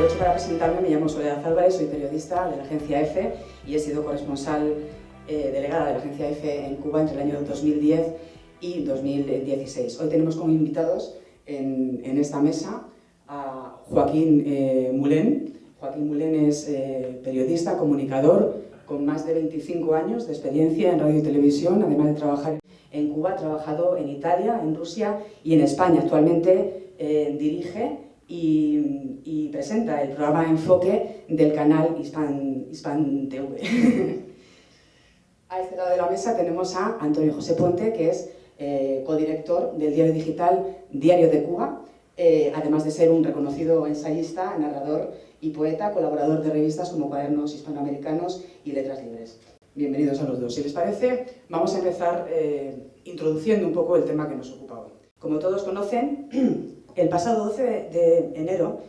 aprovecho para presentarme, me llamo Soledad Álvarez, soy periodista de la agencia EFE y he sido corresponsal delegada de la agencia EFE en Cuba entre el año 2010 y 2016. Hoy tenemos como invitados en esta mesa a Joaquín Mulén. Joaquín Mulén es periodista, comunicador, con más de 25 años de experiencia en radio y televisión, además de trabajar en Cuba, ha trabajado en Italia, en Rusia y en España. Actualmente dirige y presenta el programa Enfoque del canal Hispan TV. A este lado de la mesa tenemos a Antonio José Ponte, que es codirector del diario digital Diario de Cuba, además de ser un reconocido ensayista, narrador y poeta, colaborador de revistas como Cuadernos Hispanoamericanos y Letras Libres. Bienvenidos a los dos. Si les parece, vamos a empezar introduciendo un poco el tema que nos ocupa hoy. Como todos conocen, el pasado 12 de enero,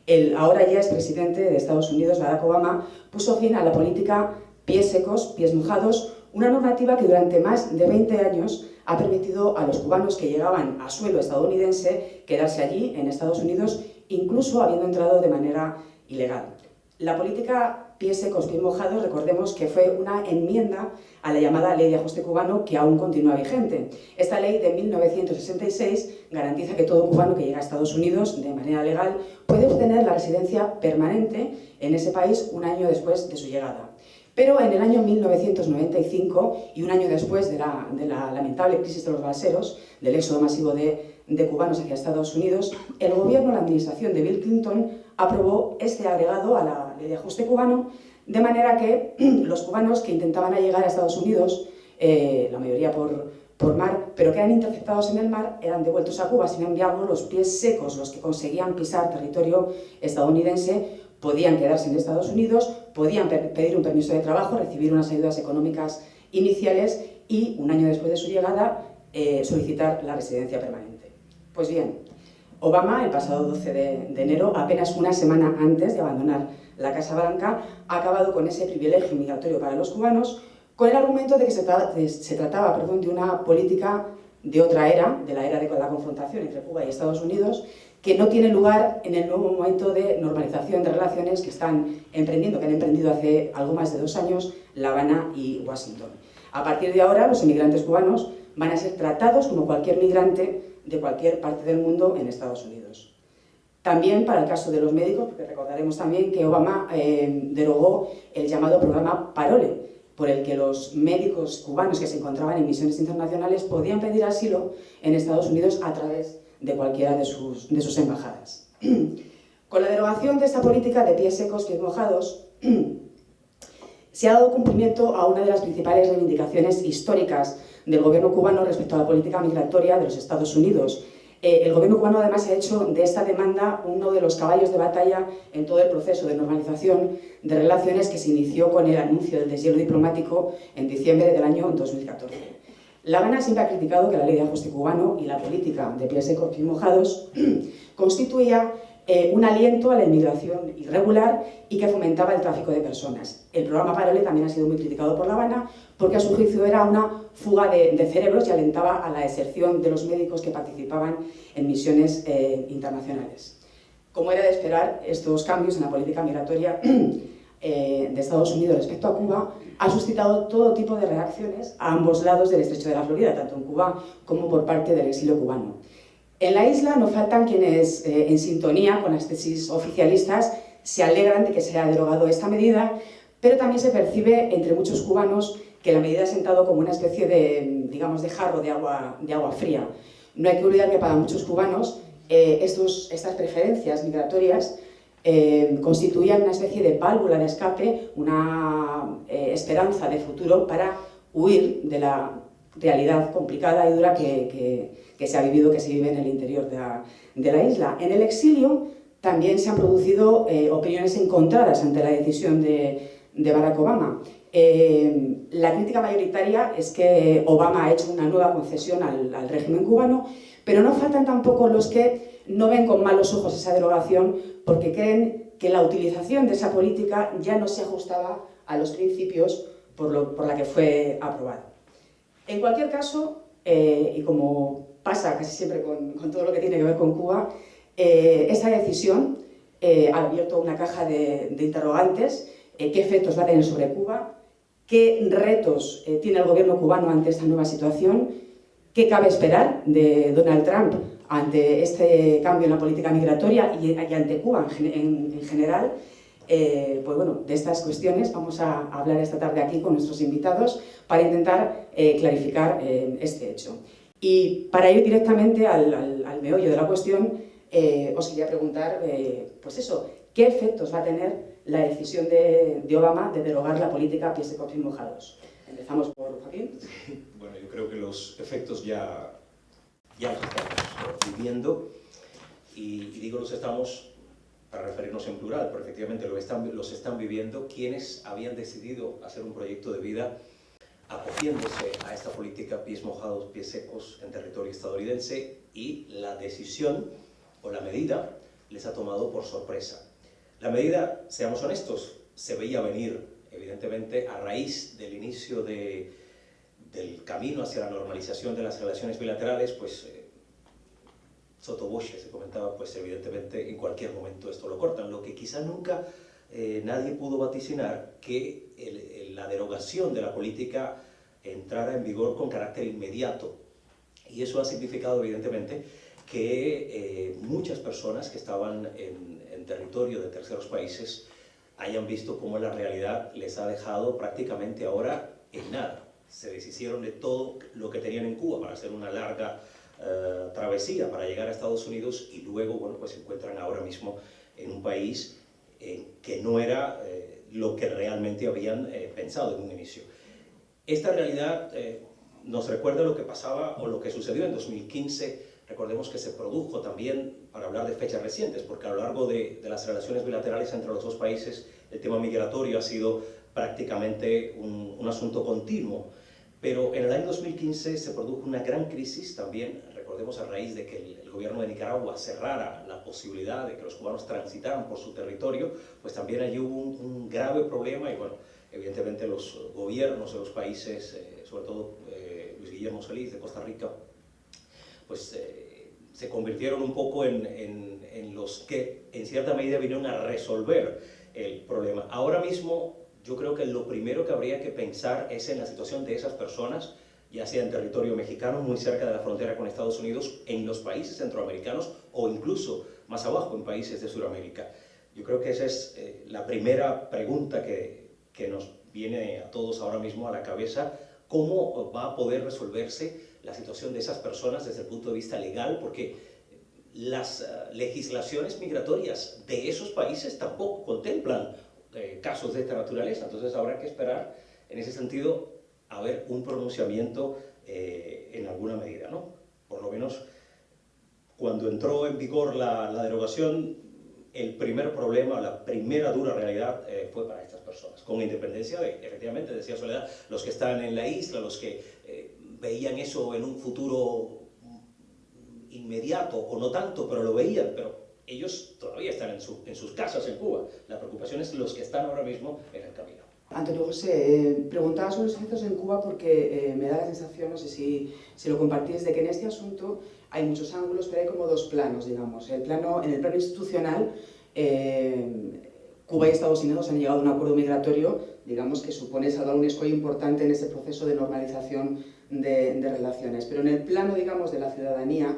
el ahora ya expresidente de Estados Unidos, Barack Obama, puso fin a la política pies secos, pies mojados, una normativa que durante más de 20 años ha permitido a los cubanos que llegaban a suelo estadounidense quedarse allí, en Estados Unidos, incluso habiendo entrado de manera ilegal. La política pies secos, pies mojados, recordemos que fue una enmienda a la llamada Ley de Ajuste Cubano, que aún continúa vigente. Esta ley de 1966 garantiza que todo cubano que llega a Estados Unidos de manera legal puede obtener la residencia permanente en ese país un año después de su llegada. Pero en el año 1995, y un año después de la lamentable crisis de los balseros, del éxodo masivo de cubanos hacia Estados Unidos, el gobierno, la administración de Bill Clinton, aprobó este agregado a la Ley de Ajuste Cubano, de manera que los cubanos que intentaban llegar a Estados Unidos, la mayoría por mar, pero que eran interceptados en el mar, eran devueltos a Cuba. Sin embargo, los pies secos, los que conseguían pisar territorio estadounidense, podían quedarse en Estados Unidos, podían pedir un permiso de trabajo, recibir unas ayudas económicas iniciales y, un año después de su llegada, solicitar la residencia permanente. Pues bien, Obama, el pasado 12 de enero, apenas una semana antes de abandonar la Casa Blanca, ha acabado con ese privilegio migratorio para los cubanos, con el argumento de que se trataba de una política de otra era, de la era de la confrontación entre Cuba y Estados Unidos, que no tiene lugar en el nuevo momento de normalización de relaciones que han emprendido hace algo más de 2 años La Habana y Washington. A partir de ahora, los inmigrantes cubanos van a ser tratados como cualquier migrante de cualquier parte del mundo en Estados Unidos. También para el caso de los médicos, porque recordaremos también que Obama derogó el llamado programa Parole, por el que los médicos cubanos que se encontraban en misiones internacionales podían pedir asilo en Estados Unidos a través de cualquiera de sus embajadas. Con la derogación de esta política de pies secos, pies mojados, se ha dado cumplimiento a una de las principales reivindicaciones históricas del gobierno cubano respecto a la política migratoria de los Estados Unidos. El gobierno cubano además ha hecho de esta demanda uno de los caballos de batalla en todo el proceso de normalización de relaciones que se inició con el anuncio del deshielo diplomático en diciembre del año 2014. La Habana siempre ha criticado que la Ley de Ajuste Cubano y la política de pies secos, pies mojados constituía un aliento a la inmigración irregular y que fomentaba el tráfico de personas. El programa Parole también ha sido muy criticado por La Habana porque a su juicio era una fuga de cerebros y alentaba a la deserción de los médicos que participaban en misiones internacionales. Como era de esperar, estos cambios en la política migratoria de Estados Unidos respecto a Cuba ha suscitado todo tipo de reacciones a ambos lados del estrecho de la Florida, tanto en Cuba como por parte del exilio cubano. En la isla no faltan quienes, en sintonía con las tesis oficialistas, se alegran de que se haya derogado esta medida, pero también se percibe entre muchos cubanos que la medida ha sentado como una especie de, digamos, de jarro de agua fría. No hay que olvidar que para muchos cubanos estas preferencias migratorias constituían una especie de válvula de escape, una esperanza de futuro para huir de la realidad complicada y dura que se ha vivido, que se vive en el interior de la isla. En el exilio también se han producido opiniones encontradas ante la decisión de Barack Obama. La crítica mayoritaria es que Obama ha hecho una nueva concesión al régimen cubano, pero no faltan tampoco los que no ven con malos ojos esa derogación porque creen que la utilización de esa política ya no se ajustaba a los principios por la que fue aprobada. En cualquier caso, y como pasa casi siempre con todo lo que tiene que ver con Cuba, esta decisión ha abierto una caja de interrogantes. ¿Qué efectos va a tener sobre Cuba? ¿Qué retos tiene el gobierno cubano ante esta nueva situación? ¿Qué cabe esperar de Donald Trump ante este cambio en la política migratoria y ante Cuba en general? Pues bueno, de estas cuestiones vamos a hablar esta tarde aquí con nuestros invitados para intentar clarificar este hecho. Y para ir directamente al meollo de la cuestión, os quería preguntar, pues eso, ¿qué efectos va a tener la decisión de Obama de derogar la política pies secos y mojados? Empezamos por Joaquín. Bueno, yo creo que los efectos ya los estamos viviendo, y digo los estamos para referirnos en plural, pero efectivamente los están viviendo quienes habían decidido hacer un proyecto de vida acogiéndose a esta política pies mojados, pies secos en territorio estadounidense, y la decisión o la medida les ha tomado por sorpresa. La medida, seamos honestos, se veía venir, evidentemente, a raíz del inicio del camino hacia la normalización de las relaciones bilaterales, pues sottovoce se comentaba, pues evidentemente en cualquier momento esto lo cortan. Lo que quizá nunca nadie pudo vaticinar, que la derogación de la política entrara en vigor con carácter inmediato. Y eso ha significado evidentemente que muchas personas que estaban en territorio de terceros países hayan visto cómo la realidad les ha dejado prácticamente ahora en nada. Se deshicieron de todo lo que tenían en Cuba para hacer una larga travesía para llegar a Estados Unidos, y luego, bueno, pues se encuentran ahora mismo en un país que no era lo que realmente habían pensado en un inicio. Esta realidad nos recuerda lo que pasaba o lo que sucedió en 2015. Recordemos que se produjo también, para hablar de fechas recientes, porque a lo largo de las relaciones bilaterales entre los dos países el tema migratorio ha sido prácticamente un asunto continuo. Pero en el año 2015 se produjo una gran crisis también, recordemos, a raíz de que el gobierno de Nicaragua cerrara la posibilidad de que los cubanos transitaran por su territorio, pues también allí hubo un grave problema, y bueno, evidentemente los gobiernos de los países, sobre todo Luis Guillermo Solís de Costa Rica, pues se convirtieron un poco en los que en cierta medida vinieron a resolver el problema. Ahora mismo yo creo que lo primero que habría que pensar es en la situación de esas personas, ya sea en territorio mexicano, muy cerca de la frontera con Estados Unidos, en los países centroamericanos o incluso más abajo en países de Sudamérica. Yo creo que esa es la primera pregunta que nos viene a todos ahora mismo a la cabeza: ¿cómo va a poder resolverse la situación de esas personas desde el punto de vista legal? Porque las legislaciones migratorias de esos países tampoco contemplan casos de esta naturaleza. Entonces habrá que esperar, en ese sentido, a ver un pronunciamiento en alguna medida, ¿no? Por lo menos, cuando entró en vigor la derogación, el primer problema, la primera dura realidad fue para estas personas, con independencia de, efectivamente, decía Soledad, los que estaban en la isla, los que veían eso en un futuro inmediato, o no tanto, pero lo veían, pero ellos todavía están en sus casas en Cuba. La preocupación es los que están ahora mismo en el camino. Antonio José, preguntaba sobre los efectos en Cuba porque me da la sensación, no sé si lo compartís, de que en este asunto hay muchos ángulos, pero hay como dos planos, digamos. En el plano institucional, Cuba y Estados Unidos han llegado a un acuerdo migratorio, digamos, que supone salvar un escollo importante en ese proceso de normalización de relaciones. Pero en el plano, digamos, de la ciudadanía,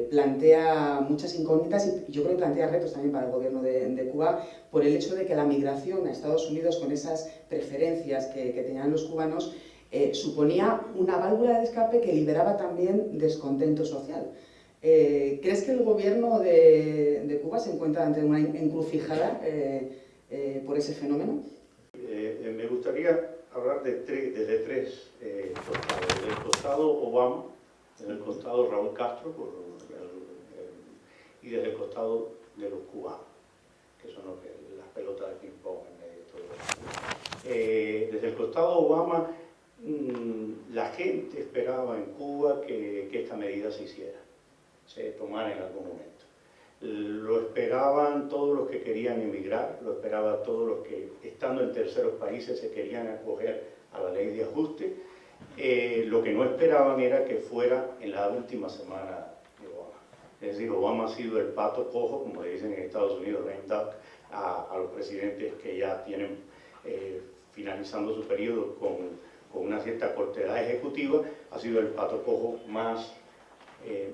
plantea muchas incógnitas y yo creo que plantea retos también para el gobierno de Cuba por el hecho de que la migración a Estados Unidos, con esas preferencias que tenían los cubanos, suponía una válvula de escape que liberaba también descontento social. ¿Crees que el gobierno de Cuba se encuentra ante una encrucijada por ese fenómeno? Me gustaría hablar desde tres costados. Del costado Obama, desde el costado Raúl Castro y desde el costado de los cubanos, que son las pelotas de ping-pong en medio de todo esto. Desde el costado Obama, la gente esperaba en Cuba que esta medida se tomara en algún momento. Lo esperaban todos los que querían emigrar, lo esperaban todos los que, estando en terceros países, se querían acoger a la ley de ajuste. Lo que no esperaban era que fuera en la última semana de Obama. Es decir, Obama ha sido el pato cojo, como le dicen en Estados Unidos, lame duck, a los presidentes que ya tienen finalizando su periodo con una cierta cortedad ejecutiva. Ha sido el pato cojo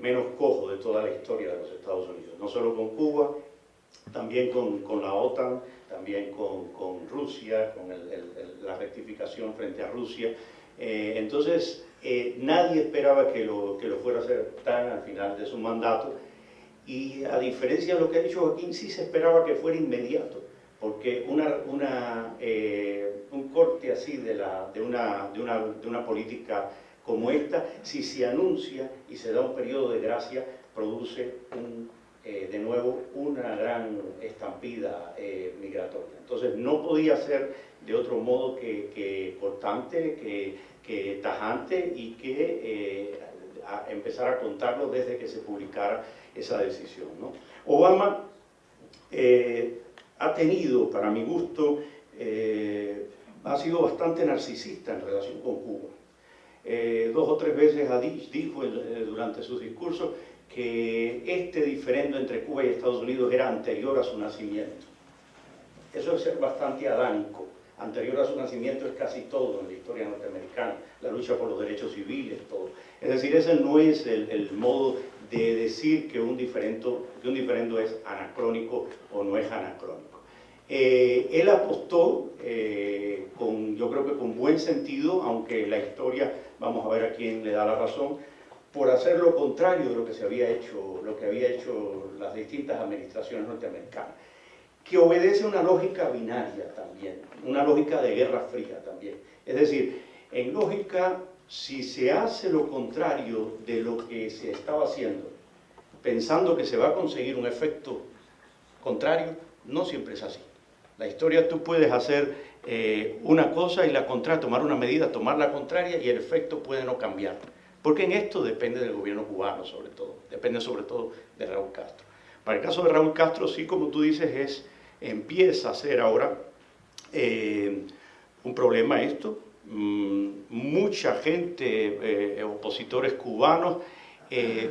menos cojo de toda la historia de los Estados Unidos, no solo con Cuba, también con la OTAN, también con Rusia, con la rectificación frente a Rusia. Entonces, nadie esperaba que lo fuera a hacer tan al final de su mandato, y a diferencia de lo que ha dicho Joaquín, sí se esperaba que fuera inmediato, porque un corte así de una política como esta, si se anuncia y se da un periodo de gracia, produce de nuevo una gran estampida migratoria. Entonces no podía ser de otro modo que cortante, que tajante, y que empezar a contarlo desde que se publicara esa decisión, ¿no? Obama ha tenido, para mi gusto, ha sido bastante narcisista en relación con Cuba. 2 o 3 veces dijo durante sus discursos que este diferendo entre Cuba y Estados Unidos era anterior a su nacimiento. Eso es ser bastante adánico. Anterior a su nacimiento es casi todo en la historia norteamericana, la lucha por los derechos civiles, todo. Es decir, ese no es el modo de decir que un diferendo es anacrónico o no es anacrónico. Él apostó, yo creo que con buen sentido, aunque la historia, vamos a ver a quién le da la razón, por hacer lo contrario de lo que había hecho las distintas administraciones norteamericanas, que obedece una lógica binaria también, una lógica de Guerra Fría también. Es decir, en lógica, si se hace lo contrario de lo que se estaba haciendo, pensando que se va a conseguir un efecto contrario, no siempre es así. La historia, tú puedes hacer una cosa y tomar una medida, tomar la contraria, y el efecto puede no cambiar. Porque en esto depende del gobierno cubano, sobre todo. Depende sobre todo de Raúl Castro. Para el caso de Raúl Castro, sí, como tú dices, empieza a ser ahora un problema esto. Mucha gente, opositores cubanos,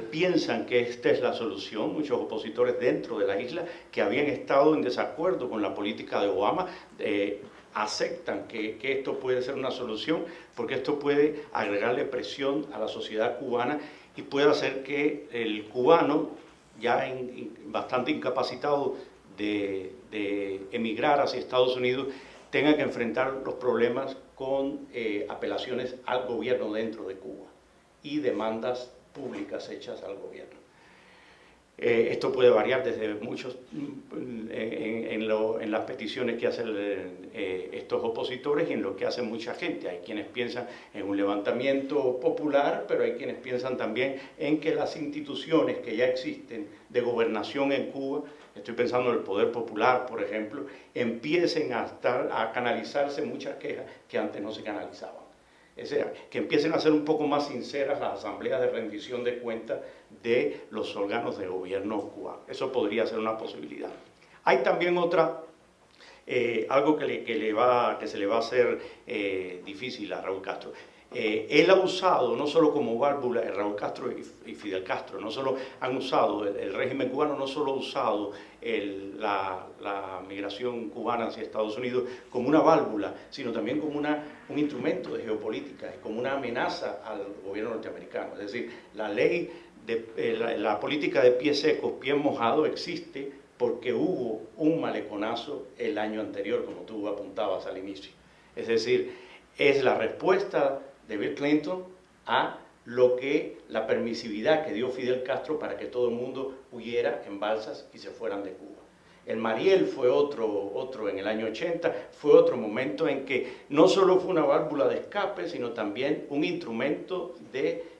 piensan que esta es la solución. Muchos opositores dentro de la isla que habían estado en desacuerdo con la política de Obama aceptan que esto puede ser una solución, porque esto puede agregarle presión a la sociedad cubana y puede hacer que el cubano, ya bastante incapacitado de emigrar hacia Estados Unidos, tenga que enfrentar los problemas con apelaciones al gobierno dentro de Cuba y demandas públicas hechas al gobierno. Esto puede variar desde muchos en las peticiones que hacen estos opositores y en lo que hace mucha gente. Hay quienes piensan en un levantamiento popular, pero hay quienes piensan también en que las instituciones que ya existen de gobernación en Cuba, estoy pensando en el Poder Popular, por ejemplo, empiecen a canalizarse muchas quejas que antes no se canalizaban. Es decir, que empiecen a ser un poco más sinceras las asambleas de rendición de cuentas de los órganos de gobierno cubano. Eso podría ser una posibilidad. Hay también algo que se le va a hacer difícil a Raúl Castro. Él ha usado, no solo como válvula, Raúl Castro y Fidel Castro, no solo han usado, el régimen cubano no solo ha usado la migración cubana hacia Estados Unidos como una válvula, sino también como un instrumento de geopolítica, como una amenaza al gobierno norteamericano. Es decir, la política de pies secos, pies mojados existe porque hubo un maleconazo el año anterior, como tú apuntabas al inicio. Es decir, es la respuesta de Bill Clinton a la permisividad que dio Fidel Castro para que todo el mundo huyera en balsas y se fueran de Cuba. El Mariel fue otro en el año 80, fue otro momento en que no solo fue una válvula de escape, sino también un instrumento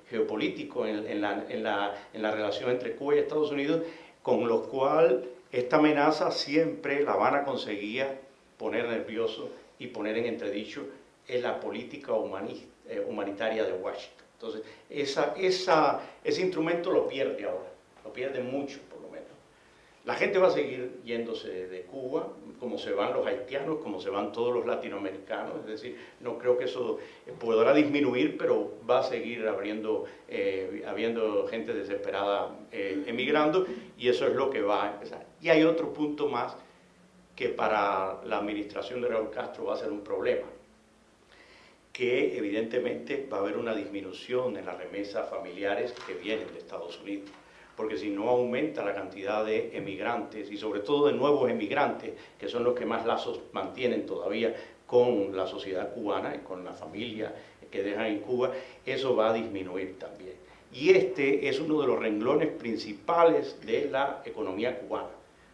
geopolítico en la relación entre Cuba y Estados Unidos, con lo cual esta amenaza siempre La Habana conseguía poner nervioso y poner en entredicho la política humanitaria de Washington. Entonces, ese instrumento lo pierde ahora, lo pierde mucho por lo menos. La gente va a seguir yéndose de Cuba, como se van los haitianos, como se van todos los latinoamericanos, es decir, no creo que eso podrá disminuir, pero va a seguir habiendo gente desesperada emigrando, y eso es lo que va a empezar. Y hay otro punto más que para la administración de Raúl Castro va a ser un problema, que evidentemente va a haber una disminución en las remesas familiares que vienen de Estados Unidos, porque si no aumenta la cantidad de emigrantes y sobre todo de nuevos emigrantes, que son los que más lazos mantienen todavía con la sociedad cubana y con la familia que dejan en Cuba, eso va a disminuir también. Y este es uno de los renglones principales de la economía cubana,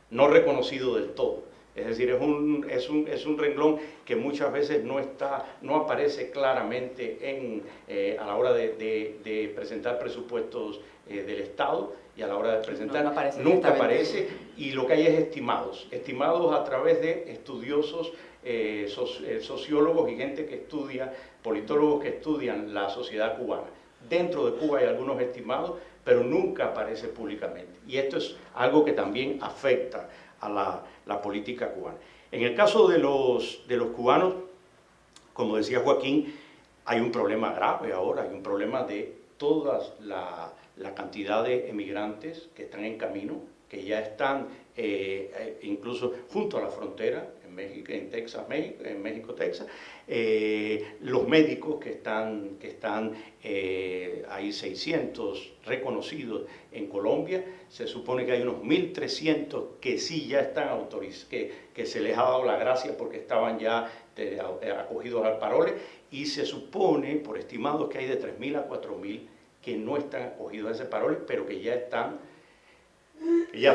no reconocido del todo. Es decir, es un renglón que muchas veces no aparece claramente a la hora de presentar presupuestos del Estado, y a la hora de presentar nunca aparece, y lo que hay es estimados a través de estudiosos, sociólogos y gente que estudia, politólogos que estudian la sociedad cubana. Dentro de Cuba hay algunos estimados, pero nunca aparece públicamente, y esto es algo que también afecta a la política cubana. En el caso de los cubanos, como decía Joaquín, hay un problema grave ahora, hay un problema de toda la cantidad de emigrantes que están en camino, que ya están incluso junto a la frontera, en México, en México, Texas, los médicos que están hay 600 reconocidos en Colombia, se supone que hay unos 1.300 que sí ya están autorizados, que se les ha dado la gracia porque estaban ya acogidos al parole, y se supone, por estimados, que hay de 3.000 a 4.000 que no están acogidos a ese parole, pero que ya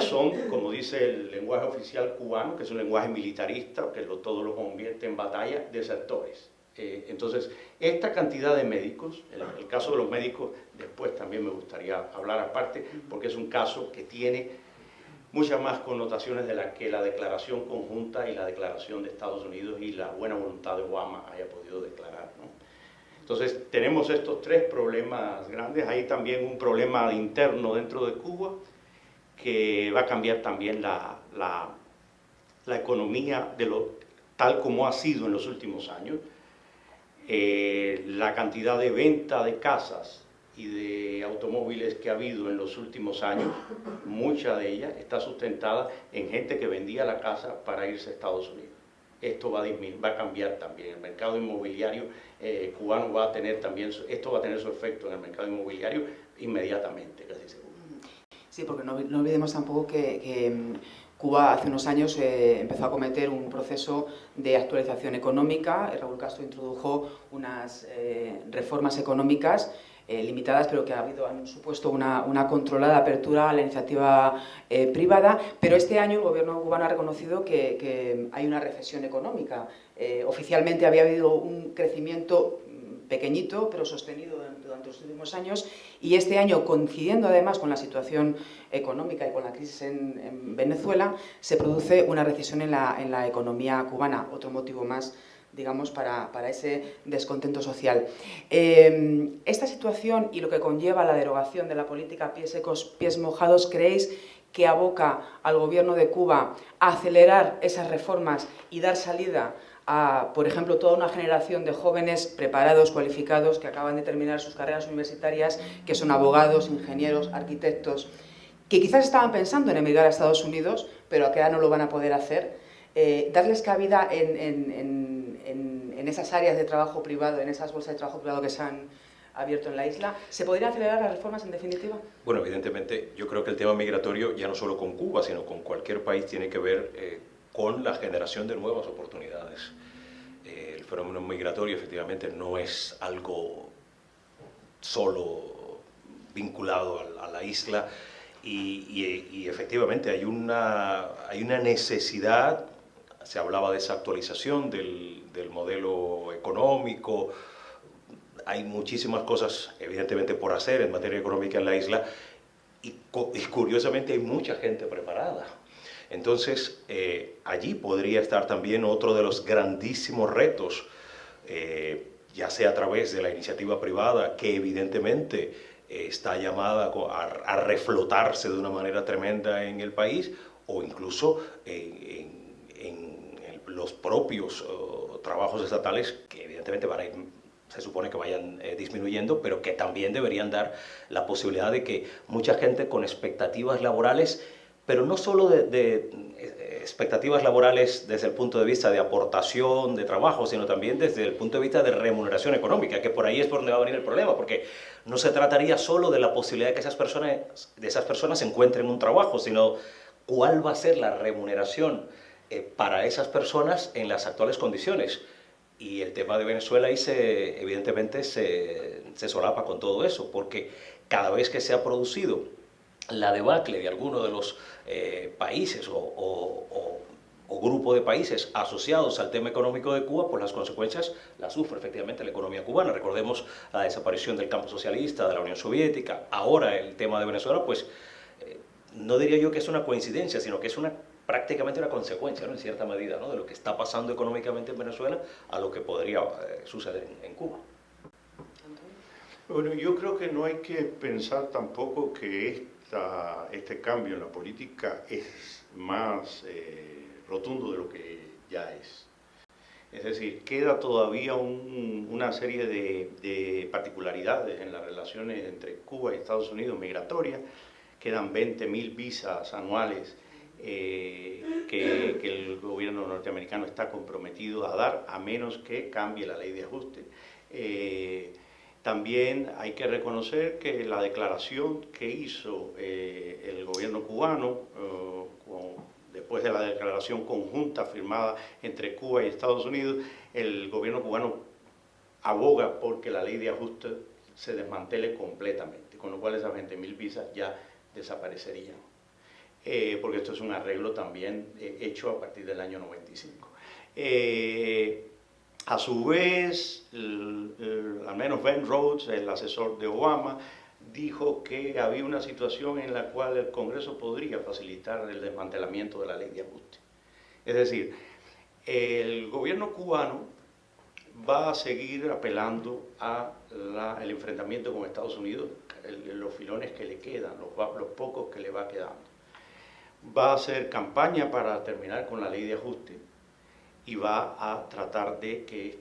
son, como dice el lenguaje oficial cubano, que es un lenguaje militarista, que todo lo convierte en batalla, desertores. Entonces, esta cantidad de médicos, el caso de los médicos, después también me gustaría hablar aparte, porque es un caso que tiene muchas más connotaciones de que la declaración conjunta y la declaración de Estados Unidos y la buena voluntad de Obama haya podido declarar, ¿no? Entonces, tenemos estos tres problemas grandes. Hay también un problema interno dentro de Cuba, que va a cambiar también la economía tal como ha sido en los últimos años. La cantidad de venta de casas y de automóviles que ha habido en los últimos años, mucha de ella está sustentada en gente que vendía la casa para irse a Estados Unidos. Esto va a cambiar también. El mercado inmobiliario cubano va a tener también, esto va a tener su efecto en el mercado inmobiliario inmediatamente, casi seguro. Sí, porque no olvidemos tampoco que Cuba hace unos años empezó a cometer un proceso de actualización económica. Raúl Castro introdujo unas reformas económicas limitadas, pero que han supuesto una controlada apertura a la iniciativa privada, pero este año el gobierno cubano ha reconocido que hay una recesión económica. Oficialmente había habido un crecimiento pequeñito, pero sostenido durante los últimos años, y este año, coincidiendo además con la situación económica y con la crisis en Venezuela, se produce una recesión en la economía cubana, otro motivo más, digamos, para ese descontento social. Esta situación y lo que conlleva la derogación de la política pies secos, pies mojados, ¿creéis que aboca al gobierno de Cuba a acelerar esas reformas y dar salida a, por ejemplo, toda una generación de jóvenes preparados, cualificados, que acaban de terminar sus carreras universitarias, que son abogados, ingenieros, arquitectos, que quizás estaban pensando en emigrar a Estados Unidos, pero que ahora no lo van a poder hacer? Darles cabida en esas áreas de trabajo privado, en esas bolsas de trabajo privado que se han abierto en la isla. ¿Se podrían acelerar las reformas en definitiva? Bueno, evidentemente, yo creo que el tema migratorio, ya no solo con Cuba, sino con cualquier país, tiene que ver con la generación de nuevas oportunidades. El fenómeno migratorio efectivamente no es algo solo vinculado a la isla, y efectivamente hay una necesidad. Se hablaba de esa actualización del modelo económico. Hay muchísimas cosas evidentemente por hacer en materia económica en la isla, y curiosamente hay mucha gente preparada. Entonces, allí podría estar también otro de los grandísimos retos, ya sea a través de la iniciativa privada, que evidentemente está llamada a reflotarse de una manera tremenda en el país, o incluso en los propios trabajos estatales, que evidentemente van a ir, se supone que vayan disminuyendo, pero que también deberían dar la posibilidad de que mucha gente con expectativas laborales, pero no solo de expectativas laborales desde el punto de vista de aportación de trabajo, sino también desde el punto de vista de remuneración económica, que por ahí es por donde va a venir el problema, porque no se trataría solo de la posibilidad de que esas personas encuentren un trabajo, sino cuál va a ser la remuneración para esas personas en las actuales condiciones. Y el tema de Venezuela ahí evidentemente se solapa con todo eso, porque cada vez que se ha producido la debacle de alguno de los países o grupo de países asociados al tema económico de Cuba, pues las consecuencias las sufre efectivamente la economía cubana. Recordemos la desaparición del campo socialista, de la Unión Soviética, ahora el tema de Venezuela, pues no diría yo que es una coincidencia, sino que es prácticamente una consecuencia, ¿no?, en cierta medida, ¿no?, de lo que está pasando económicamente en Venezuela a lo que podría suceder en Cuba. Bueno, yo creo que no hay que pensar tampoco que este cambio en la política es más rotundo de lo que ya es. Es decir, queda todavía una serie de particularidades en las relaciones entre Cuba y Estados Unidos migratorias. Quedan 20.000 visas anuales que el gobierno norteamericano está comprometido a dar, a menos que cambie la ley de ajuste. También hay que reconocer que la declaración que hizo el gobierno cubano, después de la declaración conjunta firmada entre Cuba y Estados Unidos, el gobierno cubano aboga porque la ley de ajuste se desmantele completamente, con lo cual esas 20.000 visas ya desaparecerían, porque esto es un arreglo también hecho a partir del año 95. A su vez, al menos Ben Rhodes, el asesor de Obama, dijo que había una situación en la cual el Congreso podría facilitar el desmantelamiento de la ley de ajuste. Es decir, el gobierno cubano va a seguir apelando al enfrentamiento con Estados Unidos, los filones que le quedan, los pocos que le va quedando. Va a hacer campaña para terminar con la ley de ajuste y va a tratar de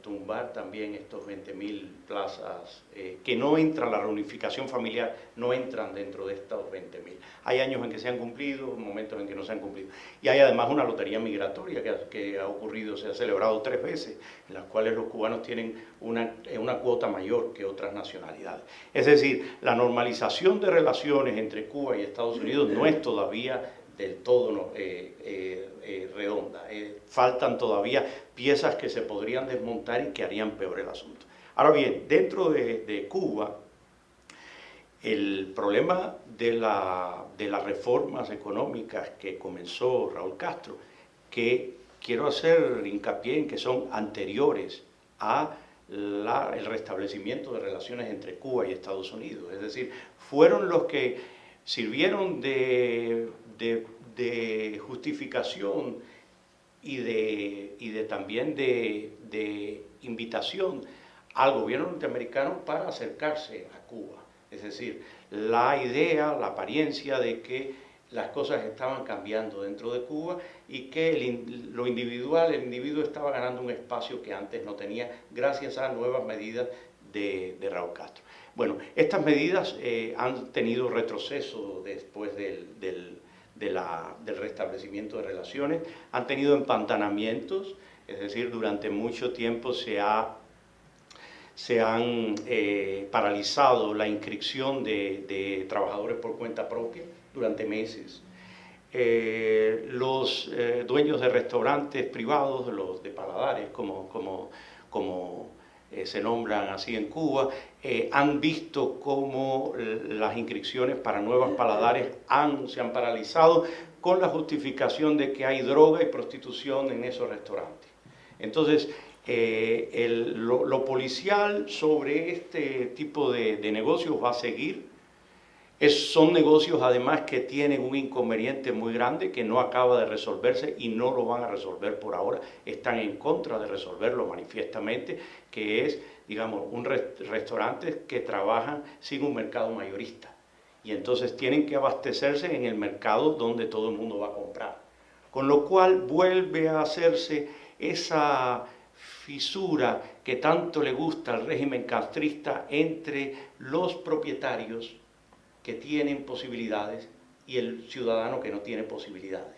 tumbar también estos 20.000 plazas que no entran, la reunificación familiar no entran dentro de estos 20.000. Hay años en que se han cumplido, momentos en que no se han cumplido. Y hay además una lotería migratoria que ha ocurrido, se ha celebrado 3 veces, en las cuales los cubanos tienen una cuota mayor que otras nacionalidades. Es decir, la normalización de relaciones entre Cuba y Estados Unidos no es todavía del todo redonda. Faltan todavía piezas que se podrían desmontar y que harían peor el asunto. Ahora bien, dentro de Cuba, el problema de las reformas económicas que comenzó Raúl Castro, que quiero hacer hincapié en que son anteriores a el restablecimiento de relaciones entre Cuba y Estados Unidos, es decir, fueron los que sirvieron de justificación y también de invitación al gobierno norteamericano para acercarse a Cuba. Es decir, la idea, la apariencia de que las cosas estaban cambiando dentro de Cuba y que el individuo estaba ganando un espacio que antes no tenía gracias a nuevas medidas de Raúl Castro. Bueno, estas medidas han tenido retroceso después del restablecimiento de relaciones, han tenido empantanamientos, es decir, durante mucho tiempo se han paralizado la inscripción de trabajadores por cuenta propia durante meses. Los dueños de restaurantes privados, los de paladares, como se nombran así en Cuba, han visto cómo las inscripciones para nuevos paladares se han paralizado con la justificación de que hay droga y prostitución en esos restaurantes. Entonces, lo policial sobre este tipo de negocios va a seguir. Son negocios además que tienen un inconveniente muy grande que no acaba de resolverse y no lo van a resolver por ahora. Están en contra de resolverlo manifiestamente, que es, digamos, restaurantes que trabajan sin un mercado mayorista y entonces tienen que abastecerse en el mercado donde todo el mundo va a comprar. Con lo cual vuelve a hacerse esa fisura que tanto le gusta al régimen castrista entre los propietarios que tienen posibilidades y el ciudadano que no tiene posibilidades.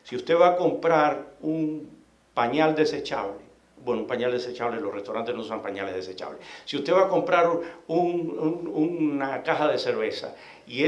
Si usted va a comprar un pañal desechable, bueno, un pañal desechable, los restaurantes no usan pañales desechables. Si usted va a comprar una caja de cerveza y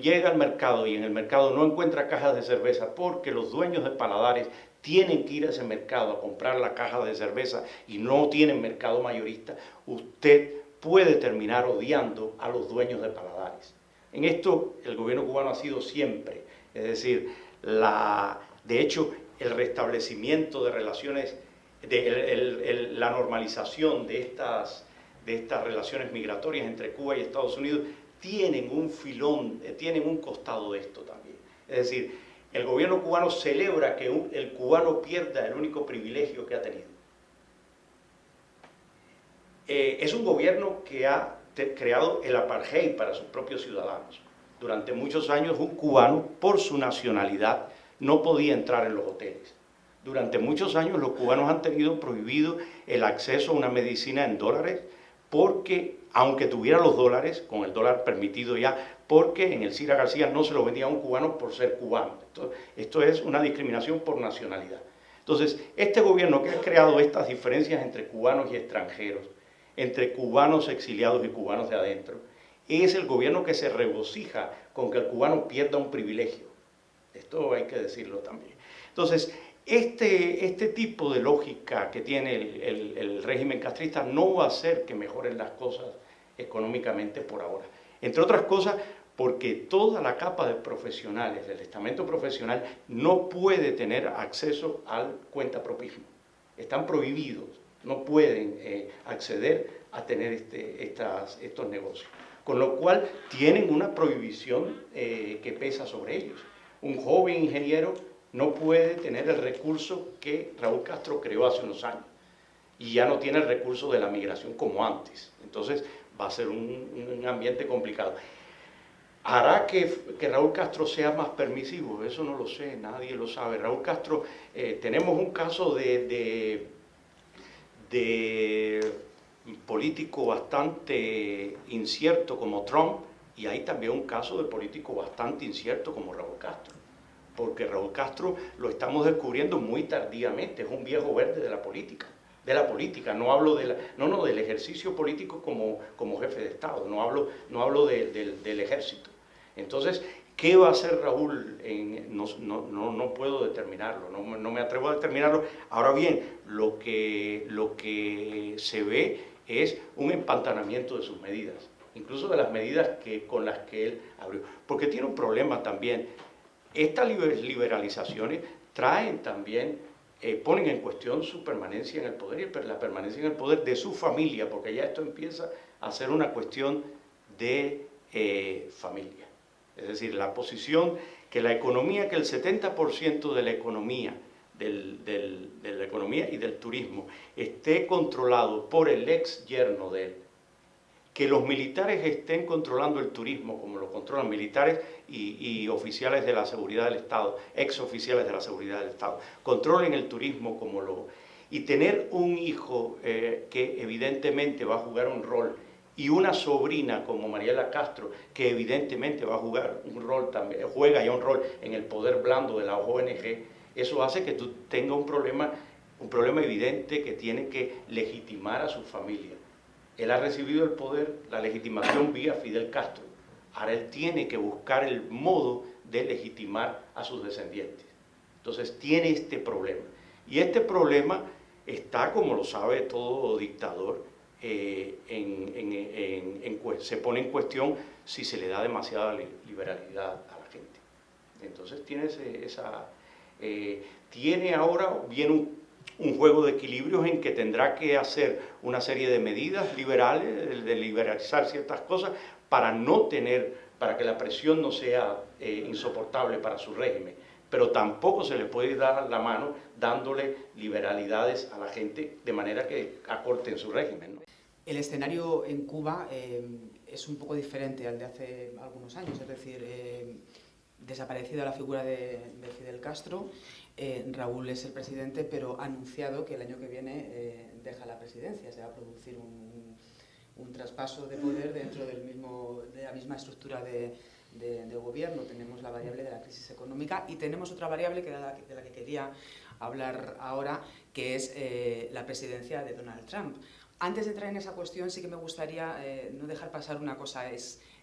llega al mercado y en el mercado no encuentra cajas de cerveza porque los dueños de paladares tienen que ir a ese mercado a comprar la caja de cerveza y no tienen mercado mayorista, usted puede terminar odiando a los dueños de paladares. En esto el gobierno cubano ha sido siempre, es decir, de hecho el restablecimiento de relaciones, la normalización de estas relaciones migratorias entre Cuba y Estados Unidos tienen un filón, tienen un costado de esto también. Es decir, el gobierno cubano celebra que el cubano pierda el único privilegio que ha tenido. Es un gobierno que ha creado el apartheid para sus propios ciudadanos. Durante muchos años un cubano, por su nacionalidad, no podía entrar en los hoteles. Durante muchos años los cubanos han tenido prohibido el acceso a una medicina en dólares porque, aunque tuviera los dólares, con el dólar permitido ya, porque en el Cira García no se lo vendía a un cubano por ser cubano. Esto es una discriminación por nacionalidad. Entonces, este gobierno que ha creado estas diferencias entre cubanos y extranjeros, entre cubanos exiliados y cubanos de adentro, es el gobierno que se regocija con que el cubano pierda un privilegio. Esto hay que decirlo también. Entonces, este tipo de lógica que tiene el régimen castrista no va a hacer que mejoren las cosas económicamente por ahora. Entre otras cosas, porque toda la capa de profesionales del estamento profesional no puede tener acceso al cuentapropismo. Están prohibidos, no pueden acceder a tener estos negocios. Con lo cual tienen una prohibición que pesa sobre ellos. Un joven ingeniero no puede tener el recurso que Raúl Castro creó hace unos años y ya no tiene el recurso de la migración como antes. Entonces va a ser un ambiente complicado. ¿Hará que Raúl Castro sea más permisivo? Eso no lo sé, nadie lo sabe. Raúl Castro, tenemos un caso de político bastante incierto como Trump, y hay también un caso de político bastante incierto como Raúl Castro, porque Raúl Castro lo estamos descubriendo muy tardíamente, es un viejo verde de la política. No hablo del ejercicio político como jefe de Estado, no hablo del ejército. Entonces, ¿qué va a hacer Raúl? No puedo determinarlo, no me atrevo a determinarlo. Ahora bien, lo que se ve es un empantanamiento de sus medidas, incluso de las medidas con las que él abrió. Porque tiene un problema también. Estas liberalizaciones traen también, ponen en cuestión su permanencia en el poder y la permanencia en el poder de su familia, porque ya esto empieza a ser una cuestión de familia. Es decir, la posición que la economía, que el 70% de la economía, de la economía y del turismo esté controlado por el ex yerno de él, que los militares estén controlando el turismo como lo controlan militares y oficiales de la seguridad del Estado, ex oficiales de la seguridad del Estado, controlen el turismo y tener un hijo que evidentemente va a jugar un rol y una sobrina como Mariela Castro, que evidentemente va a jugar un rol también, juega ya un rol en el poder blando de la ONG, eso hace que tú tengas un problema evidente que tiene que legitimar a su familia. Él ha recibido el poder, la legitimación vía Fidel Castro. Ahora él tiene que buscar el modo de legitimar a sus descendientes. Entonces tiene este problema. Y este problema está, como lo sabe todo dictador, se pone en cuestión si se le da demasiada liberalidad a la gente. Entonces tiene ahora bien un juego de equilibrios en que tendrá que hacer una serie de medidas liberales, de liberalizar ciertas cosas para que la presión no sea insoportable para su régimen. Pero tampoco se le puede dar la mano dándole liberalidades a la gente de manera que acorten su régimen, ¿no? El escenario en Cuba es un poco diferente al de hace algunos años, es decir, desaparecida la figura de Fidel Castro, Raúl es el presidente, pero ha anunciado que el año que viene deja la presidencia, se va a producir un traspaso de poder dentro de la misma estructura de gobierno. Tenemos la variable de la crisis económica y tenemos otra variable de la que quería hablar ahora, que es la presidencia de Donald Trump. Antes de entrar en esa cuestión, sí que me gustaría no dejar pasar una cosa.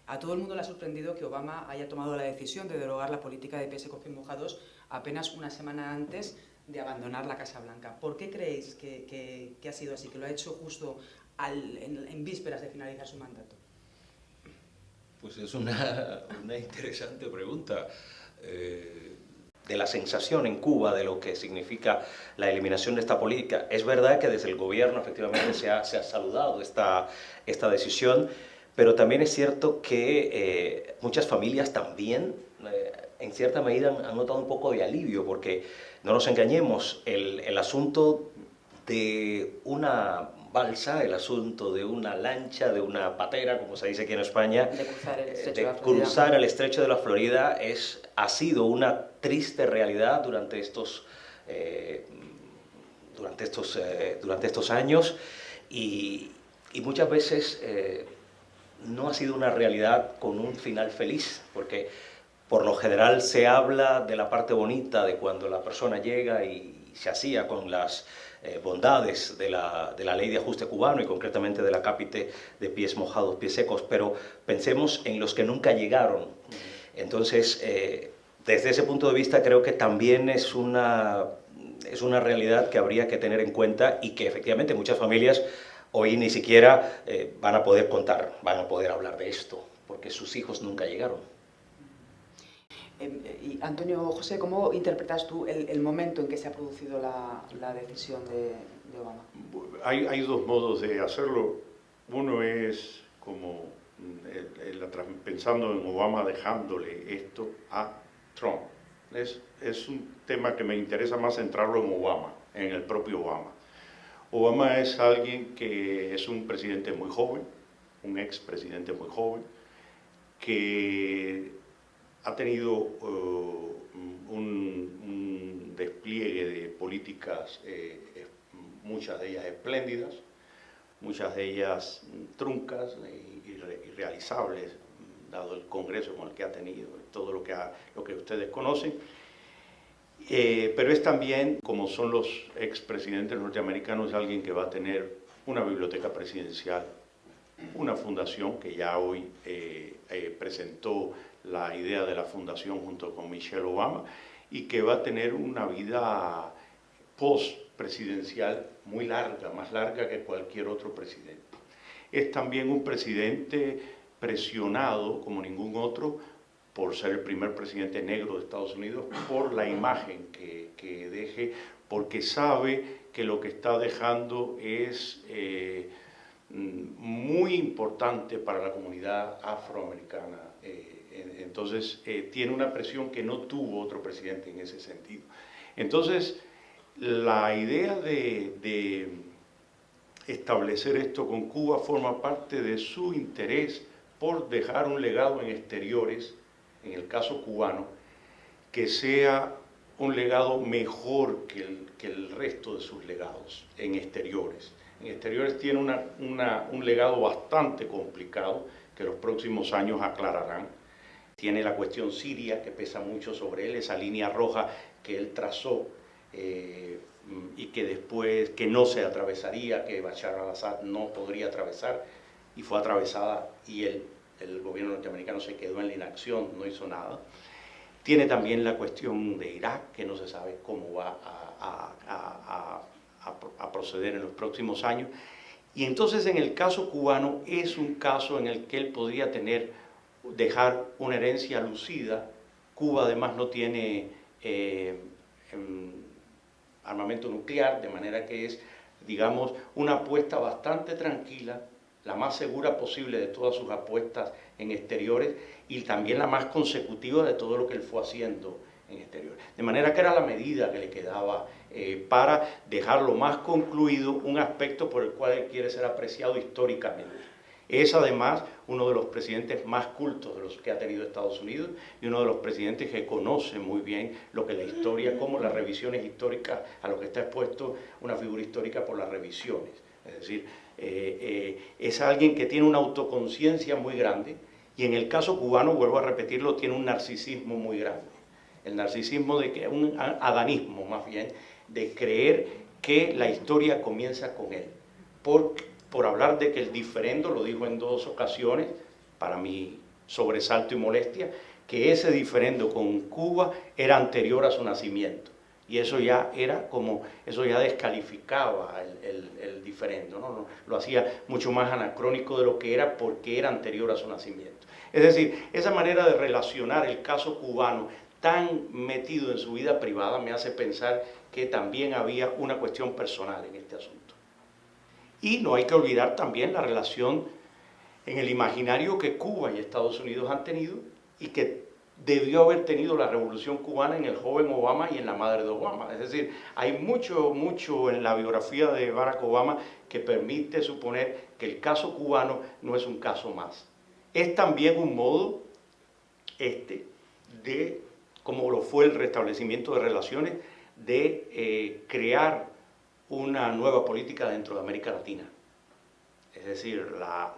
A todo el mundo le ha sorprendido que Obama haya tomado la decisión de derogar la política de pies secos, pies mojados apenas una semana antes de abandonar la Casa Blanca. ¿Por qué creéis que ha sido así, que lo ha hecho justo en vísperas de finalizar su mandato? Pues es una interesante pregunta. De la sensación en Cuba de lo que significa la eliminación de esta política. Es verdad que desde el gobierno efectivamente se ha saludado esta decisión, pero también es cierto que muchas familias también, en cierta medida, han notado un poco de alivio, porque no nos engañemos, el asunto de una balsa, el asunto de una lancha, de una patera, como se dice aquí en España, de cruzar el estrecho de la Florida ha sido una triste realidad durante estos años y muchas veces no ha sido una realidad con un final feliz, porque por lo general se habla de la parte bonita de cuando la persona llega y se hacía con las bondades de la ley de ajuste cubano y concretamente de la cápite de pies mojados, pies secos, pero pensemos en los que nunca llegaron. Entonces, desde ese punto de vista creo que también es una realidad que habría que tener en cuenta y que efectivamente muchas familias hoy ni siquiera van a poder contar, van a poder hablar de esto, porque sus hijos nunca llegaron. Y Antonio, José, ¿cómo interpretas tú el momento en que se ha producido la decisión de Obama? Hay dos modos de hacerlo. Uno es como pensando en Obama dejándole esto a Trump. Es un tema que me interesa más centrarlo en Obama, en el propio Obama. Obama es alguien que es un presidente muy joven, un expresidente muy joven, que ha tenido un despliegue de políticas, muchas de ellas espléndidas, muchas de ellas truncas y irrealizables, dado el Congreso con el que ha tenido, todo lo que ustedes conocen. Pero es también, como son los expresidentes norteamericanos, alguien que va a tener una biblioteca presidencial, una fundación que ya hoy presentó la idea de la fundación junto con Michelle Obama y que va a tener una vida post-presidencial muy larga, más larga que cualquier otro presidente. Es también un presidente presionado como ningún otro por ser el primer presidente negro de Estados Unidos, por la imagen que deje, porque sabe que lo que está dejando es muy importante para la comunidad afroamericana. Entonces, tiene una presión que no tuvo otro presidente en ese sentido. Entonces, la idea de establecer esto con Cuba forma parte de su interés por dejar un legado en exteriores, en el caso cubano, que sea un legado mejor que el resto de sus legados en exteriores. En exteriores tiene un legado bastante complicado que los próximos años aclararán. Tiene la cuestión siria que pesa mucho sobre él, esa línea roja que él trazó y que después que no se atravesaría, que Bashar al-Assad no podría atravesar, y fue atravesada y el gobierno norteamericano se quedó en la inacción, no hizo nada. Tiene también la cuestión de Irak, que no se sabe cómo va a proceder en los próximos años. Y entonces en el caso cubano es un caso en el que él podría dejar una herencia lucida. Cuba además no tiene armamento nuclear, de manera que es, digamos, una apuesta bastante tranquila, la más segura posible de todas sus apuestas en exteriores y también la más consecutiva de todo lo que él fue haciendo en exteriores. De manera que era la medida que le quedaba para dejarlo más concluido un aspecto por el cual él quiere ser apreciado históricamente. Es además uno de los presidentes más cultos de los que ha tenido Estados Unidos y uno de los presidentes que conoce muy bien lo que la historia, como las revisiones históricas, a lo que está expuesto una figura histórica por las revisiones. Es decir, es alguien que tiene una autoconciencia muy grande y en el caso cubano, vuelvo a repetirlo, tiene un narcisismo muy grande. El narcisismo de que un adanismo más bien, de creer que la historia comienza con él. Por hablar de que el diferendo, lo dijo en 2 ocasiones, para mi sobresalto y molestia, que ese diferendo con Cuba era anterior a su nacimiento. Y eso ya era como, eso ya descalificaba el diferendo, ¿no? Lo hacía mucho más anacrónico de lo que era porque era anterior a su nacimiento. Es decir, esa manera de relacionar el caso cubano tan metido en su vida privada me hace pensar que también había una cuestión personal en este asunto. Y no hay que olvidar también la relación en el imaginario que Cuba y Estados Unidos han tenido y que debió haber tenido la revolución cubana en el joven Obama y en la madre de Obama. Es decir, hay mucho en la biografía de Barack Obama que permite suponer que el caso cubano no es un caso más. Es también un modo de, como lo fue el restablecimiento de relaciones, de crear una nueva política dentro de América Latina. Es decir,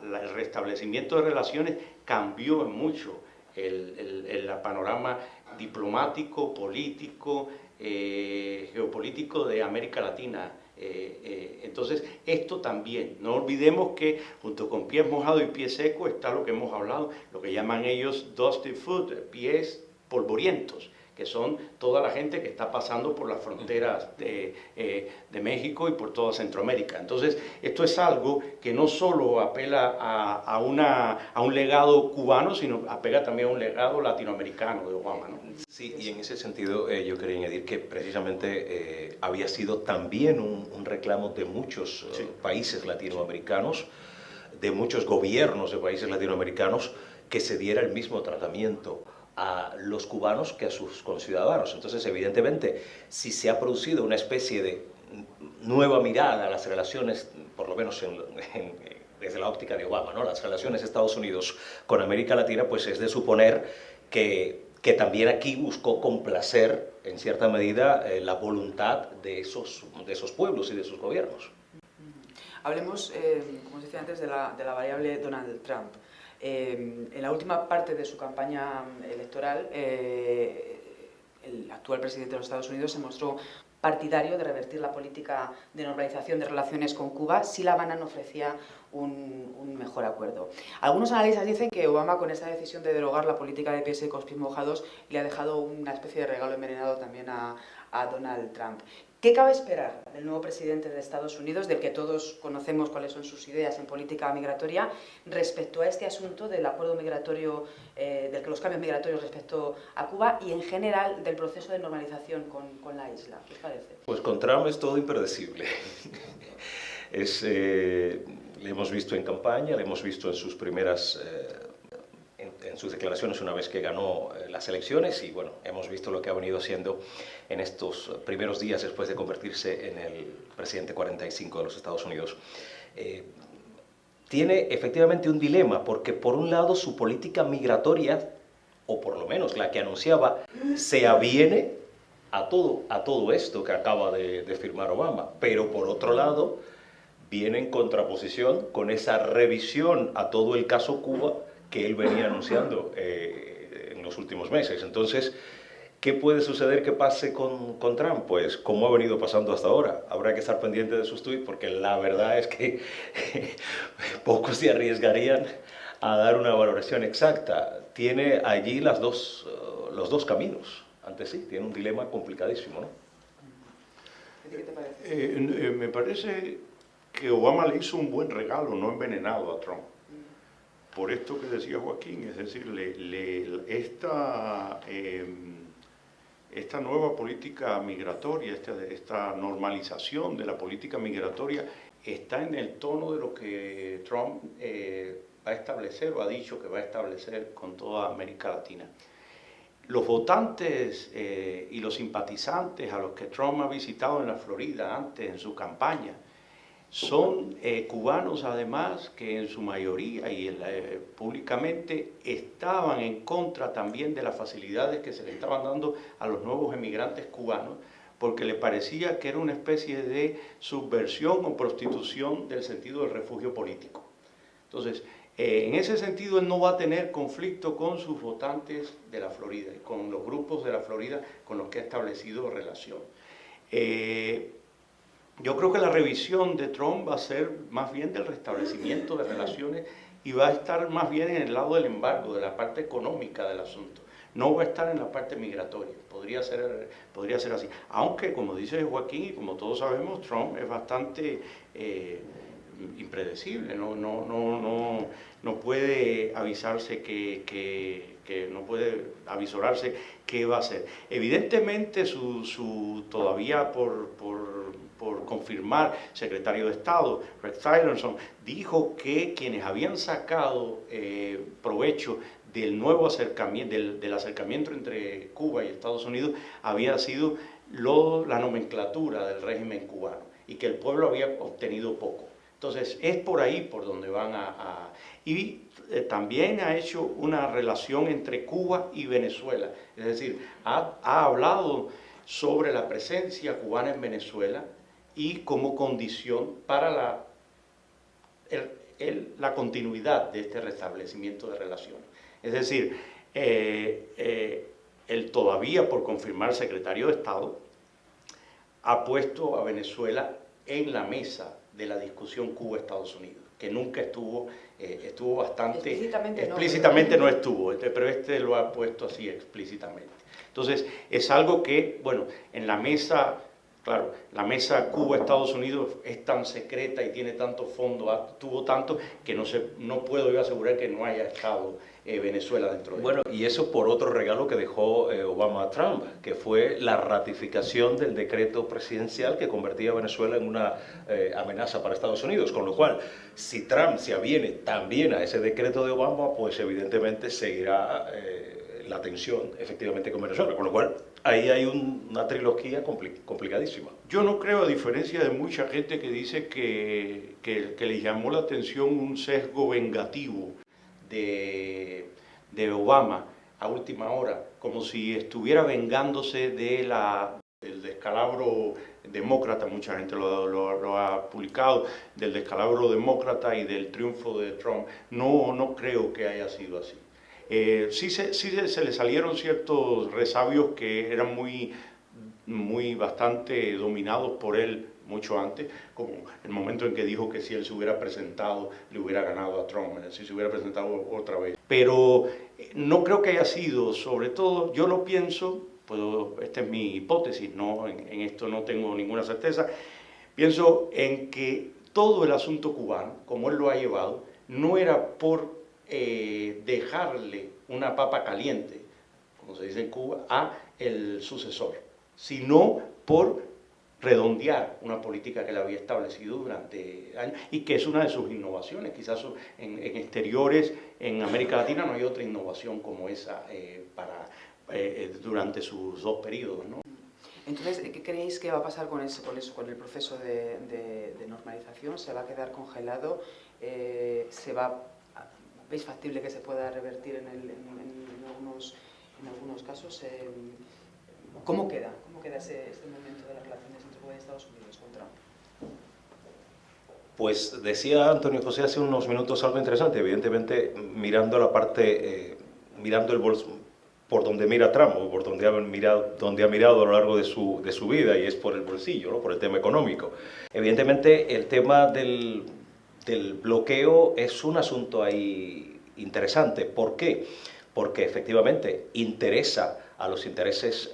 el restablecimiento de relaciones cambió en mucho el panorama diplomático, político, geopolítico de América Latina. Entonces, esto también, no olvidemos que junto con pies mojados y pies secos está lo que hemos hablado, lo que llaman ellos dusty foot, pies polvorientos, que son toda la gente que está pasando por las fronteras de México y por toda Centroamérica. Entonces, esto es algo que no solo apela a un legado cubano, sino apela también a un legado latinoamericano de Obama, ¿no? Sí, y en ese sentido yo quería añadir que precisamente había sido también un reclamo de muchos países latinoamericanos, de muchos gobiernos de países latinoamericanos, que se diera el mismo tratamiento a los cubanos que a sus conciudadanos. Entonces, evidentemente, si se ha producido una especie de nueva mirada a las relaciones, por lo menos desde la óptica de Obama, ¿no? Las relaciones de Estados Unidos con América Latina, pues es de suponer que también aquí buscó complacer, en cierta medida, la voluntad de esos pueblos y de sus gobiernos. Hablemos, como os decía antes, de la variable Donald Trump. En la última parte de su campaña electoral, el actual presidente de los Estados Unidos se mostró partidario de revertir la política de normalización de relaciones con Cuba si La Habana no ofrecía un mejor acuerdo. Algunos analistas dicen que Obama, con esta decisión de derogar la política de pies secos, pies mojados, le ha dejado una especie de regalo envenenado también a Donald Trump. ¿Qué cabe esperar del nuevo presidente de Estados Unidos, del que todos conocemos cuáles son sus ideas en política migratoria, respecto a este asunto del acuerdo migratorio, del que los cambios migratorios respecto a Cuba y en general del proceso de normalización con la isla? ¿Qué os parece? Pues con Trump es todo impredecible. Le hemos visto en campaña, le hemos visto en sus primeras... en sus declaraciones una vez que ganó las elecciones y bueno, hemos visto lo que ha venido haciendo en estos primeros días después de convertirse en el presidente 45 de los Estados Unidos. Tiene efectivamente un dilema porque por un lado su política migratoria, o por lo menos la que anunciaba, se aviene a todo esto que acaba de firmar Obama, pero por otro lado viene en contraposición con esa revisión a todo el caso Cuba que él venía anunciando en los últimos meses. Entonces, ¿qué puede suceder que pase con Trump? Pues como ha venido pasando hasta ahora. Habrá que estar pendiente de sus tweets porque la verdad es que pocos se arriesgarían a dar una valoración exacta. Tiene allí los dos caminos ante sí. Tiene un dilema complicadísimo, ¿no? ¿Qué te parece? Me parece que Obama le hizo un buen regalo, no envenenado a Trump. Por esto que decía Joaquín, es decir, esta nueva política migratoria, esta normalización de la política migratoria está en el tono de lo que Trump va a establecer o ha dicho que va a establecer con toda América Latina. los votantes y los simpatizantes a los que Trump ha visitado en la Florida antes en su campaña son cubanos además que en su mayoría y públicamente estaban en contra también de las facilidades que se le estaban dando a los nuevos emigrantes cubanos, porque le parecía que era una especie de subversión o prostitución del sentido del refugio político. Entonces, en ese sentido, él no va a tener conflicto con sus votantes de la Florida y con los grupos de la Florida con los que ha establecido relación. Yo creo que la revisión de Trump va a ser más bien del restablecimiento de relaciones y va a estar más bien en el lado del embargo, de la parte económica del asunto. No va a estar en la parte migratoria, podría ser así. Aunque, como dice Joaquín y como todos sabemos, Trump es bastante impredecible, no puede avisarse no puede avisorarse qué va a hacer. Evidentemente, todavía por confirmar, secretario de Estado, Rex Tillerson, dijo que quienes habían sacado provecho del nuevo acercamiento, del acercamiento entre Cuba y Estados Unidos, había sido la nomenclatura del régimen cubano y que el pueblo había obtenido poco. Entonces, es por ahí por donde van y también ha hecho una relación entre Cuba y Venezuela. Es decir, ha hablado sobre la presencia cubana en Venezuela y como condición para la continuidad de este restablecimiento de relaciones. Es decir, el todavía por confirmar secretario de Estado ha puesto a Venezuela en la mesa de la discusión Cuba-Estados Unidos, que nunca estuvo bastante... Explícitamente no estuvo, pero lo ha puesto así explícitamente. Entonces, es algo que, bueno, en la mesa, claro, la mesa Cuba-Estados Unidos es tan secreta y tiene tanto fondo, tuvo tanto, que no puedo yo asegurar que no haya estado Venezuela dentro de Bueno, y eso por otro regalo que dejó Obama a Trump, que fue la ratificación del decreto presidencial que convertía a Venezuela en una amenaza para Estados Unidos, con lo cual, si Trump se aviene también a ese decreto de Obama, pues evidentemente seguirá la tensión efectivamente con Venezuela, con lo cual ahí hay una trilogía complicadísima. Yo no creo, a diferencia de mucha gente que dice que le llamó la atención un sesgo vengativo de Obama a última hora, como si estuviera vengándose del descalabro demócrata, mucha gente lo ha publicado, del descalabro demócrata y del triunfo de Trump. No creo que haya sido así. Sí se le salieron ciertos resabios que eran bastante dominados por él mucho antes, como el momento en que dijo que si él se hubiera presentado, le hubiera ganado a Trump, si se hubiera presentado otra vez. Pero no creo que haya sido, sobre todo, yo lo pienso, esta es mi hipótesis, en esto no tengo ninguna certeza, pienso en que todo el asunto cubano, como él lo ha llevado, no era por dejarle una papa caliente, como se dice en Cuba, a el sucesor, sino por redondear una política que él había establecido durante años y que es una de sus innovaciones. Quizás en exteriores, en América Latina no hay otra innovación como esa durante sus dos periodos, ¿no? Entonces, ¿qué creéis que va a pasar con el proceso de normalización? ¿Se va a quedar congelado? ¿Veis factible que se pueda revertir en algunos casos? ¿Cómo queda este momento de las relaciones entre Cuba y Estados Unidos con Trump? Pues decía Antonio José hace unos minutos algo interesante, evidentemente mirando la parte, mirando el bolso, por donde mira Trump, o por donde ha mirado a lo largo de su vida, y es por el bolsillo, ¿no? Por el tema económico. Evidentemente el tema del bloqueo es un asunto ahí interesante. ¿Por qué? Porque efectivamente interesa a los intereses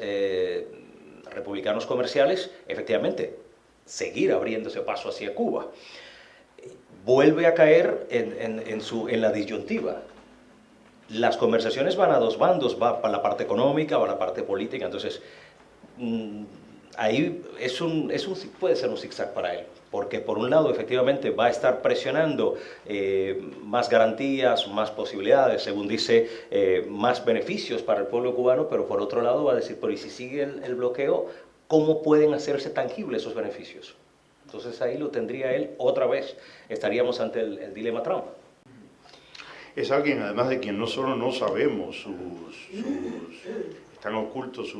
republicanos comerciales, efectivamente, seguir abriéndose paso hacia Cuba. Vuelve a caer en la disyuntiva. Las conversaciones van a dos bandos, va para la parte económica, va a la parte política, entonces ahí puede ser un zigzag para él, porque por un lado efectivamente va a estar presionando más garantías, más posibilidades, según dice, más beneficios para el pueblo cubano, pero por otro lado va a decir, pero ¿y si sigue el bloqueo, cómo pueden hacerse tangibles esos beneficios? Entonces ahí lo tendría él otra vez, estaríamos ante el dilema Trump. Es alguien, además, de quien no solo no sabemos, están ocultos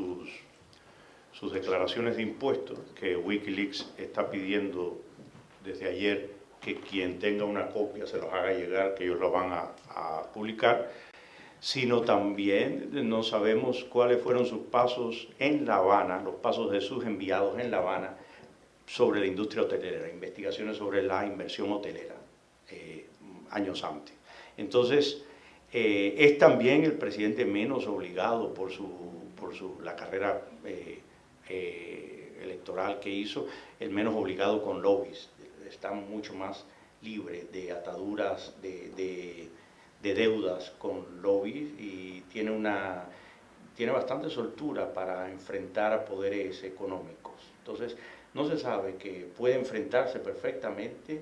sus declaraciones de impuestos, que Wikileaks está pidiendo desde ayer que quien tenga una copia se los haga llegar, que ellos lo van a publicar, sino también no sabemos cuáles fueron sus pasos en La Habana, los pasos de sus enviados en La Habana sobre la industria hotelera, investigaciones sobre la inversión hotelera años antes. Entonces, es también el presidente menos obligado por la carrera electoral que hizo, el menos obligado con lobbies. Está mucho más libre de ataduras, de deudas con lobbies, y tiene bastante soltura para enfrentar a poderes económicos. Entonces, no se sabe, que puede enfrentarse perfectamente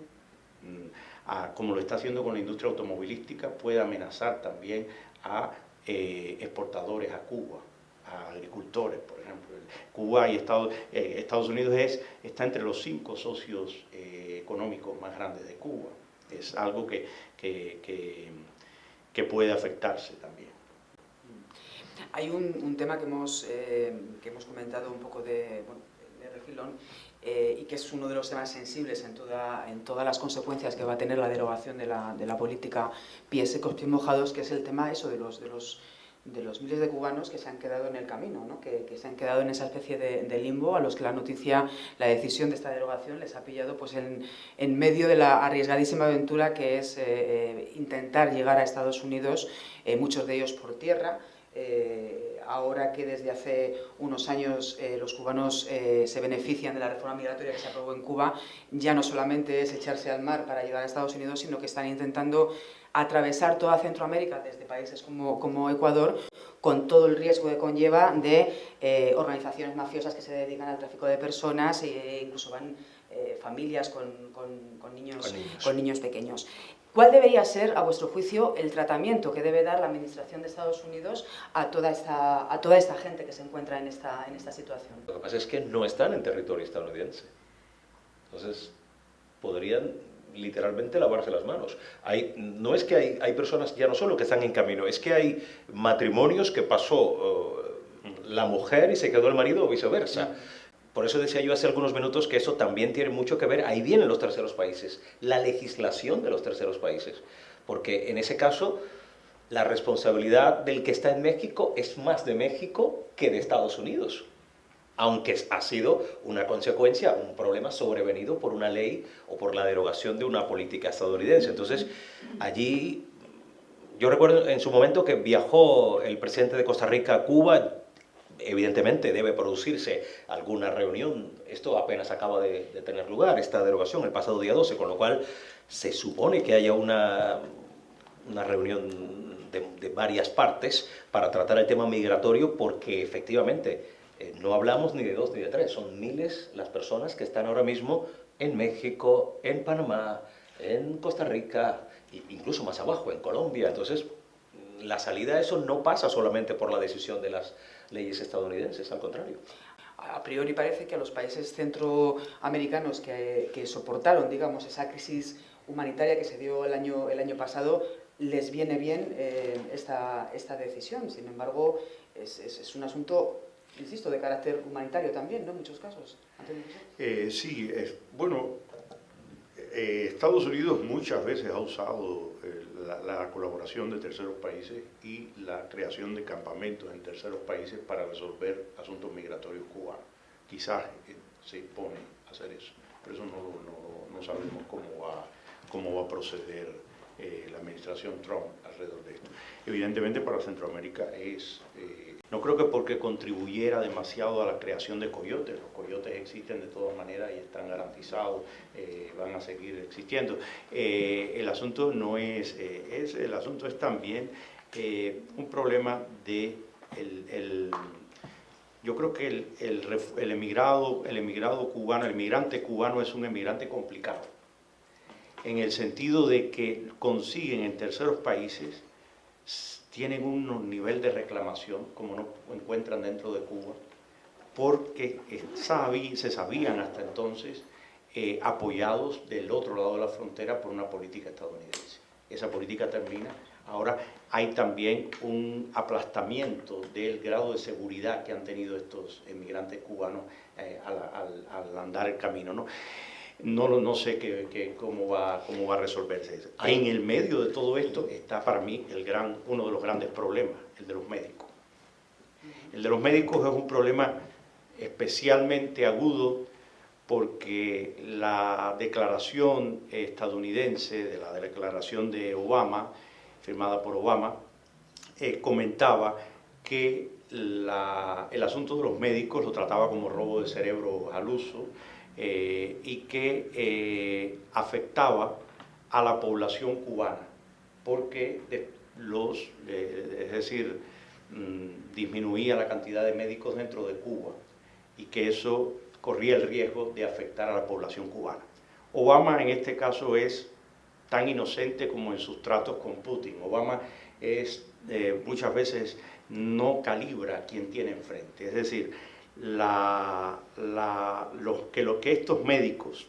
como lo está haciendo con la industria automovilística, puede amenazar también a exportadores a Cuba, a agricultores, por ejemplo. Cuba y Estados Unidos está entre los 5 socios económicos más grandes de Cuba. Es algo que puede afectarse también. Hay un tema que hemos comentado un poco de refilón, y que es uno de los temas sensibles en todas las consecuencias que va a tener la derogación de la política pies secos, pies mojados, que es el tema de los miles de cubanos que se han quedado en el camino, ¿no? que se han quedado en esa especie de limbo, a los que la decisión de esta derogación les ha pillado pues en medio de la arriesgadísima aventura que es intentar llegar a Estados Unidos, muchos de ellos por tierra. Ahora que desde hace unos años los cubanos se benefician de la reforma migratoria que se aprobó en Cuba, ya no solamente es echarse al mar para llegar a Estados Unidos, sino que están intentando atravesar toda Centroamérica desde países como Ecuador, con todo el riesgo que conlleva de organizaciones mafiosas que se dedican al tráfico de personas, e incluso van familias con niños pequeños. ¿Cuál debería ser, a vuestro juicio, el tratamiento que debe dar la Administración de Estados Unidos a toda esta gente que se encuentra en esta situación? Lo que pasa es que no están en territorio estadounidense. Entonces, podrían literalmente lavarse las manos. No es que hay personas ya no solo que están en camino, es que hay matrimonios que pasó la mujer y se quedó el marido o viceversa. Por eso decía yo hace algunos minutos que eso también tiene mucho que ver, ahí vienen los terceros países, la legislación de los terceros países, porque en ese caso la responsabilidad del que está en México es más de México que de Estados Unidos, aunque ha sido una consecuencia, un problema sobrevenido por una ley o por la derogación de una política estadounidense. Entonces, allí, yo recuerdo en su momento que viajó el presidente de Costa Rica a Cuba. Evidentemente debe producirse alguna reunión, esto apenas acaba de tener lugar, esta derogación, el pasado día 12, con lo cual se supone que haya una reunión de varias partes para tratar el tema migratorio, porque efectivamente no hablamos ni de 2 ni de 3, son miles las personas que están ahora mismo en México, en Panamá, en Costa Rica, incluso más abajo, en Colombia. Entonces, la salida a eso no pasa solamente por la decisión de las leyes estadounidenses, al contrario. A priori parece que a los países centroamericanos que soportaron, digamos, esa crisis humanitaria que se dio el año pasado, les viene bien esta decisión. Sin embargo, es un asunto, insisto, de carácter humanitario también, ¿no? En muchos casos. Sí, bueno, Estados Unidos muchas veces ha usado la colaboración de terceros países y la creación de campamentos en terceros países para resolver asuntos migratorios cubanos. Quizás se pone a hacer eso, pero eso no sabemos cómo va a proceder la administración Trump alrededor de esto. Evidentemente para Centroamérica no creo que porque contribuyera demasiado a la creación de coyotes. Los coyotes existen de todas maneras y están garantizados, van a seguir existiendo. El asunto no el asunto es también un problema de Yo creo que el emigrado cubano, el emigrante cubano es un emigrante complicado, en el sentido de que consiguen en terceros países, tienen un nivel de reclamación como no encuentran dentro de Cuba, porque se sabían hasta entonces apoyados del otro lado de la frontera por una política estadounidense. Esa política termina. Ahora hay también un aplastamiento del grado de seguridad que han tenido estos emigrantes cubanos al andar el camino, ¿no? No sé cómo va a resolverse eso. En el medio de todo esto está para mí uno de los grandes problemas, el de los médicos. El de los médicos es un problema especialmente agudo porque la declaración estadounidense, de la declaración de Obama, firmada por Obama, comentaba que el asunto de los médicos lo trataba como robo de cerebro al uso y que afectaba a la población cubana, porque es decir, disminuía la cantidad de médicos dentro de Cuba y que eso corría el riesgo de afectar a la población cubana. Obama en este caso es tan inocente como en sus tratos con Putin. Obama muchas veces no calibra a quien tiene enfrente. Es decir, lo que estos médicos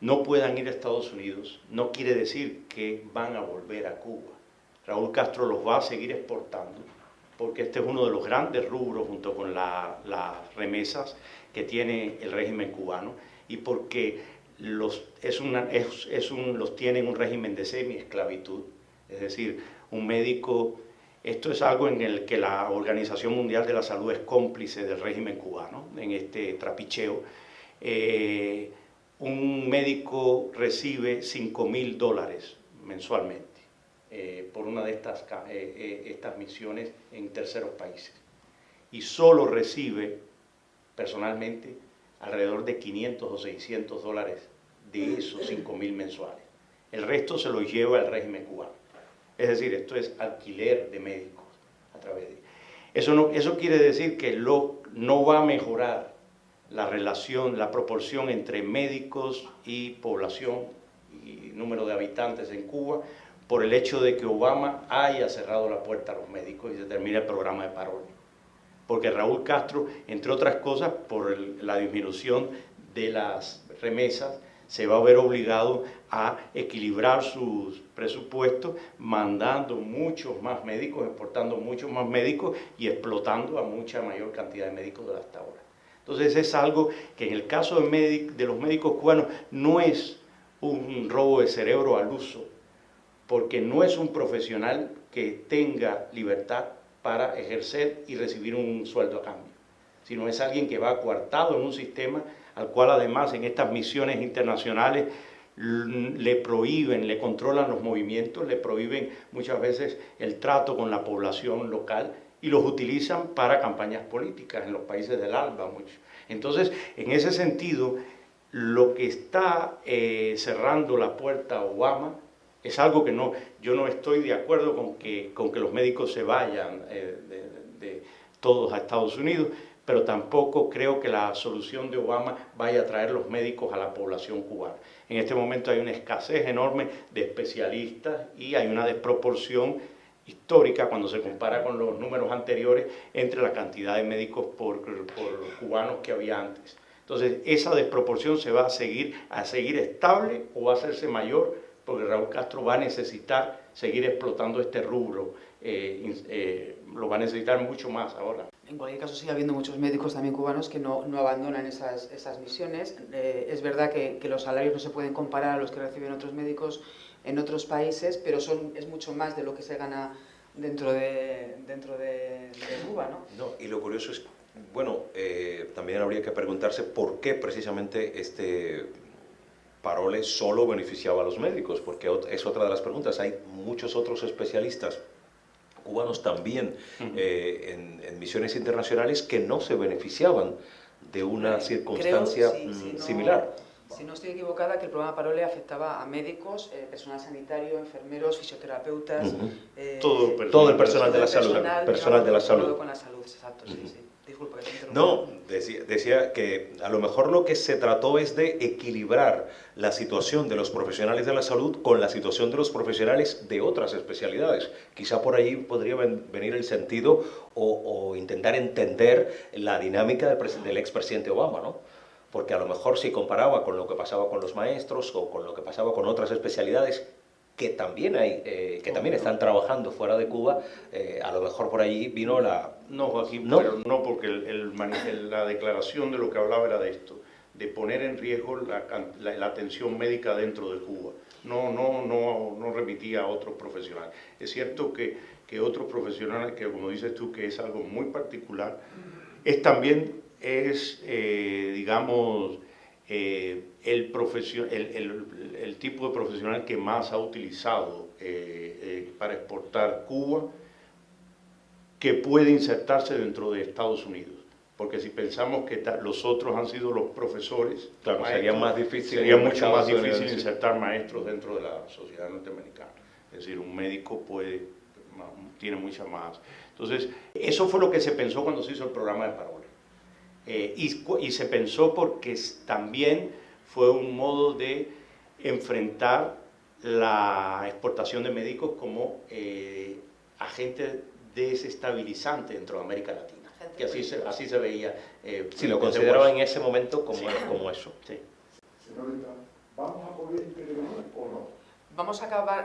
no puedan ir a Estados Unidos no quiere decir que van a volver a Cuba. Raúl Castro los va a seguir exportando, porque este es uno de los grandes rubros junto con las remesas que tiene el régimen cubano y porque los tiene en un régimen de semi-esclavitud, es decir, un médico, esto es algo en el que la Organización Mundial de la Salud es cómplice del régimen cubano, en este trapicheo. Un médico recibe $5.000 mensualmente por una de estas misiones en terceros países y solo recibe personalmente alrededor de $500 o $600 de esos 5.000 mensuales. El resto se lo lleva el régimen cubano. Es decir, esto es alquiler de médicos a través de... Eso quiere decir que no va a mejorar la relación, la proporción entre médicos y población y número de habitantes en Cuba por el hecho de que Obama haya cerrado la puerta a los médicos y se termine el programa de paro. Porque Raúl Castro, entre otras cosas, por la disminución de las remesas, se va a ver obligado a equilibrar sus presupuestos, mandando muchos más médicos, exportando muchos más médicos y explotando a mucha mayor cantidad de médicos de hasta ahora. Entonces es algo que en el caso de los médicos cubanos no es un robo de cerebro al uso, porque no es un profesional que tenga libertad para ejercer y recibir un sueldo a cambio, sino es alguien que va coartado en un sistema al cual además en estas misiones internacionales le prohíben, le controlan los movimientos, le prohíben muchas veces el trato con la población local y los utilizan para campañas políticas en los países del ALBA mucho. Entonces, en ese sentido, lo que está cerrando la puerta a Obama es algo que yo no estoy de acuerdo con que los médicos se vayan de todos a Estados Unidos, pero tampoco creo que la solución de Obama vaya a traer los médicos a la población cubana. En este momento hay una escasez enorme de especialistas y hay una desproporción histórica cuando se compara con los números anteriores entre la cantidad de médicos por cubanos que había antes. Entonces, esa desproporción se va a seguir estable o va a hacerse mayor porque Raúl Castro va a necesitar seguir explotando este rubro, lo va a necesitar mucho más ahora. En cualquier caso sigue habiendo muchos médicos también cubanos que no abandonan esas misiones. Es verdad que los salarios no se pueden comparar a los que reciben otros médicos en otros países, pero es mucho más de lo que se gana dentro de Cuba, ¿no? No, y lo curioso es, bueno, también habría que preguntarse por qué precisamente este parole solo beneficiaba a los médicos, porque es otra de las preguntas. Hay muchos otros especialistas cubanos también en misiones internacionales que no se beneficiaban de una circunstancia similar. Si no estoy equivocada, que el programa Parole afectaba a médicos, personal sanitario, enfermeros, fisioterapeutas, todo el personal de la salud. Personal de la salud. Con la salud, exacto, sí. Disculpa, que te interrumpa. No, decía que a lo mejor lo que se trató es de equilibrar la situación de los profesionales de la salud con la situación de los profesionales de otras especialidades. Quizá por ahí podría venir el sentido o intentar entender la dinámica del expresidente Obama, ¿no? Porque a lo mejor si comparaba con lo que pasaba con los maestros o con lo que pasaba con otras especialidades que también también están trabajando fuera de Cuba, a lo mejor por allí vino la... No, Joaquín, ¿No? pero no, porque la declaración de lo que hablaba era de esto, de poner en riesgo la atención médica dentro de Cuba. No remitía a otros profesionales. Es cierto que otros profesionales, que como dices tú, que es algo muy particular, digamos, el tipo de profesional que más ha utilizado para exportar Cuba, que puede insertarse dentro de Estados Unidos. Porque si pensamos que los otros han sido los profesores, claro, sería mucho más difícil insertar maestros dentro de la sociedad norteamericana. Es decir, un médico tiene mucha más. Entonces, eso fue lo que se pensó cuando se hizo el programa de Paroles. Y se pensó porque también fue un modo de enfrentar la exportación de médicos como agente desestabilizante dentro de América Latina. Que así se veía. Si lo consideraba en ese momento como eso. Sí. Señorita, ¿vamos a poder intervenir o no? Vamos a acabar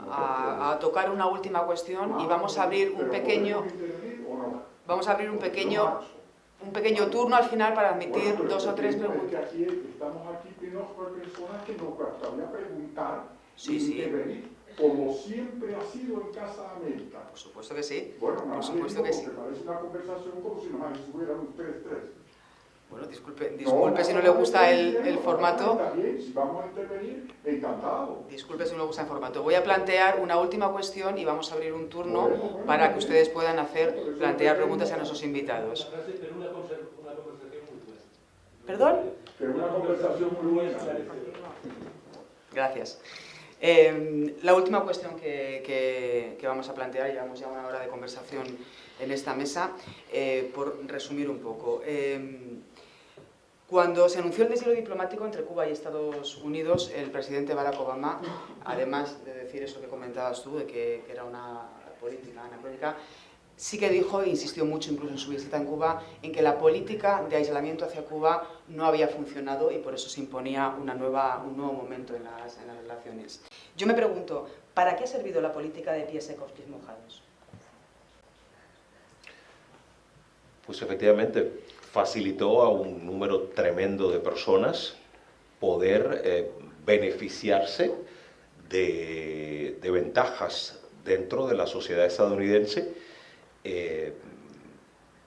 a tocar una última cuestión y vamos a abrir un pequeño... Vamos a abrir un pequeño turno al final para admitir 2 o 3 preguntas. Estamos aquí plenos por personas que nos gustaría preguntar Sí, y sí. intervenir, como siempre ha sido en Casa de América. Por supuesto que sí. Bueno, Por supuesto que sí. porque parece una conversación como si nos estuvieran ustedes tres. Bueno, disculpe si no le gusta el formato. Está bien, si vamos a intervenir, encantado. Disculpe si no le gusta el formato. Voy a plantear una última cuestión y vamos a abrir un turno para que ustedes puedan plantear preguntas a nuestros invitados. ¿Perdón? Que es una conversación muy buena. Gracias. La última cuestión que vamos a plantear, llevamos ya 1 hora de conversación en esta mesa, por resumir un poco. Cuando se anunció el deshielo diplomático entre Cuba y Estados Unidos, el presidente Barack Obama, además de decir eso que comentabas tú, de que era una política anacrónica, sí que dijo e insistió mucho, incluso en su visita en Cuba, en que la política de aislamiento hacia Cuba no había funcionado y por eso se imponía un nuevo momento en las relaciones. Yo me pregunto, ¿para qué ha servido la política de pies secos, pies mojados? Pues efectivamente facilitó a un número tremendo de personas poder beneficiarse de ventajas dentro de la sociedad estadounidense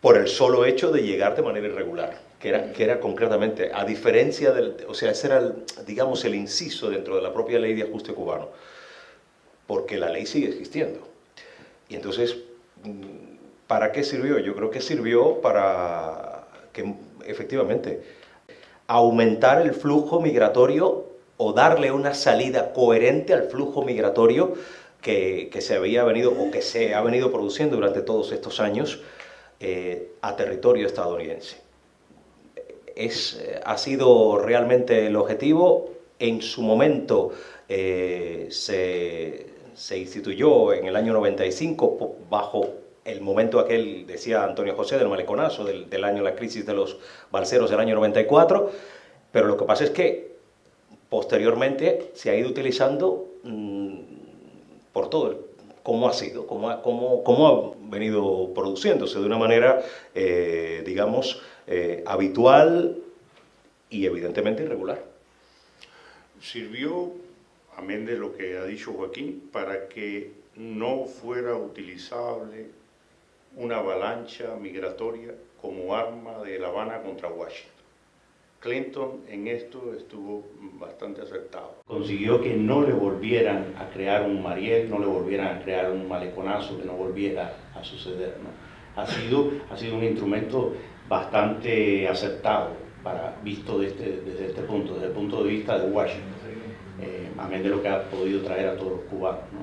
por el solo hecho de llegar de manera irregular, que era concretamente, a diferencia o sea, ese era, digamos, el inciso dentro de la propia ley de ajuste cubano, porque la ley sigue existiendo. Y entonces, ¿para qué sirvió? Yo creo que sirvió para que, efectivamente, aumentar el flujo migratorio o darle una salida coherente al flujo migratorio que se había venido o que se ha venido produciendo durante todos estos años a territorio estadounidense. Ha sido realmente el objetivo. En su momento se instituyó en el año 95 bajo el momento aquel, decía Antonio José, del maleconazo, del año, la crisis de los balseros del año 94, pero lo que pasa es que posteriormente se ha ido utilizando por todo, cómo ha sido, cómo ha venido produciéndose de una manera, digamos, habitual y evidentemente irregular. Sirvió, amén de lo que ha dicho Joaquín, para que no fuera utilizable una avalancha migratoria como arma de La Habana contra Washington. Clinton en esto estuvo bastante acertado. Consiguió que no le volvieran a crear un Mariel, no le volvieran a crear un maleconazo, que no volviera a suceder, ¿no? Ha sido un instrumento bastante acertado visto desde el punto de vista de Washington, amén de lo que ha podido traer a todos los cubanos, ¿no?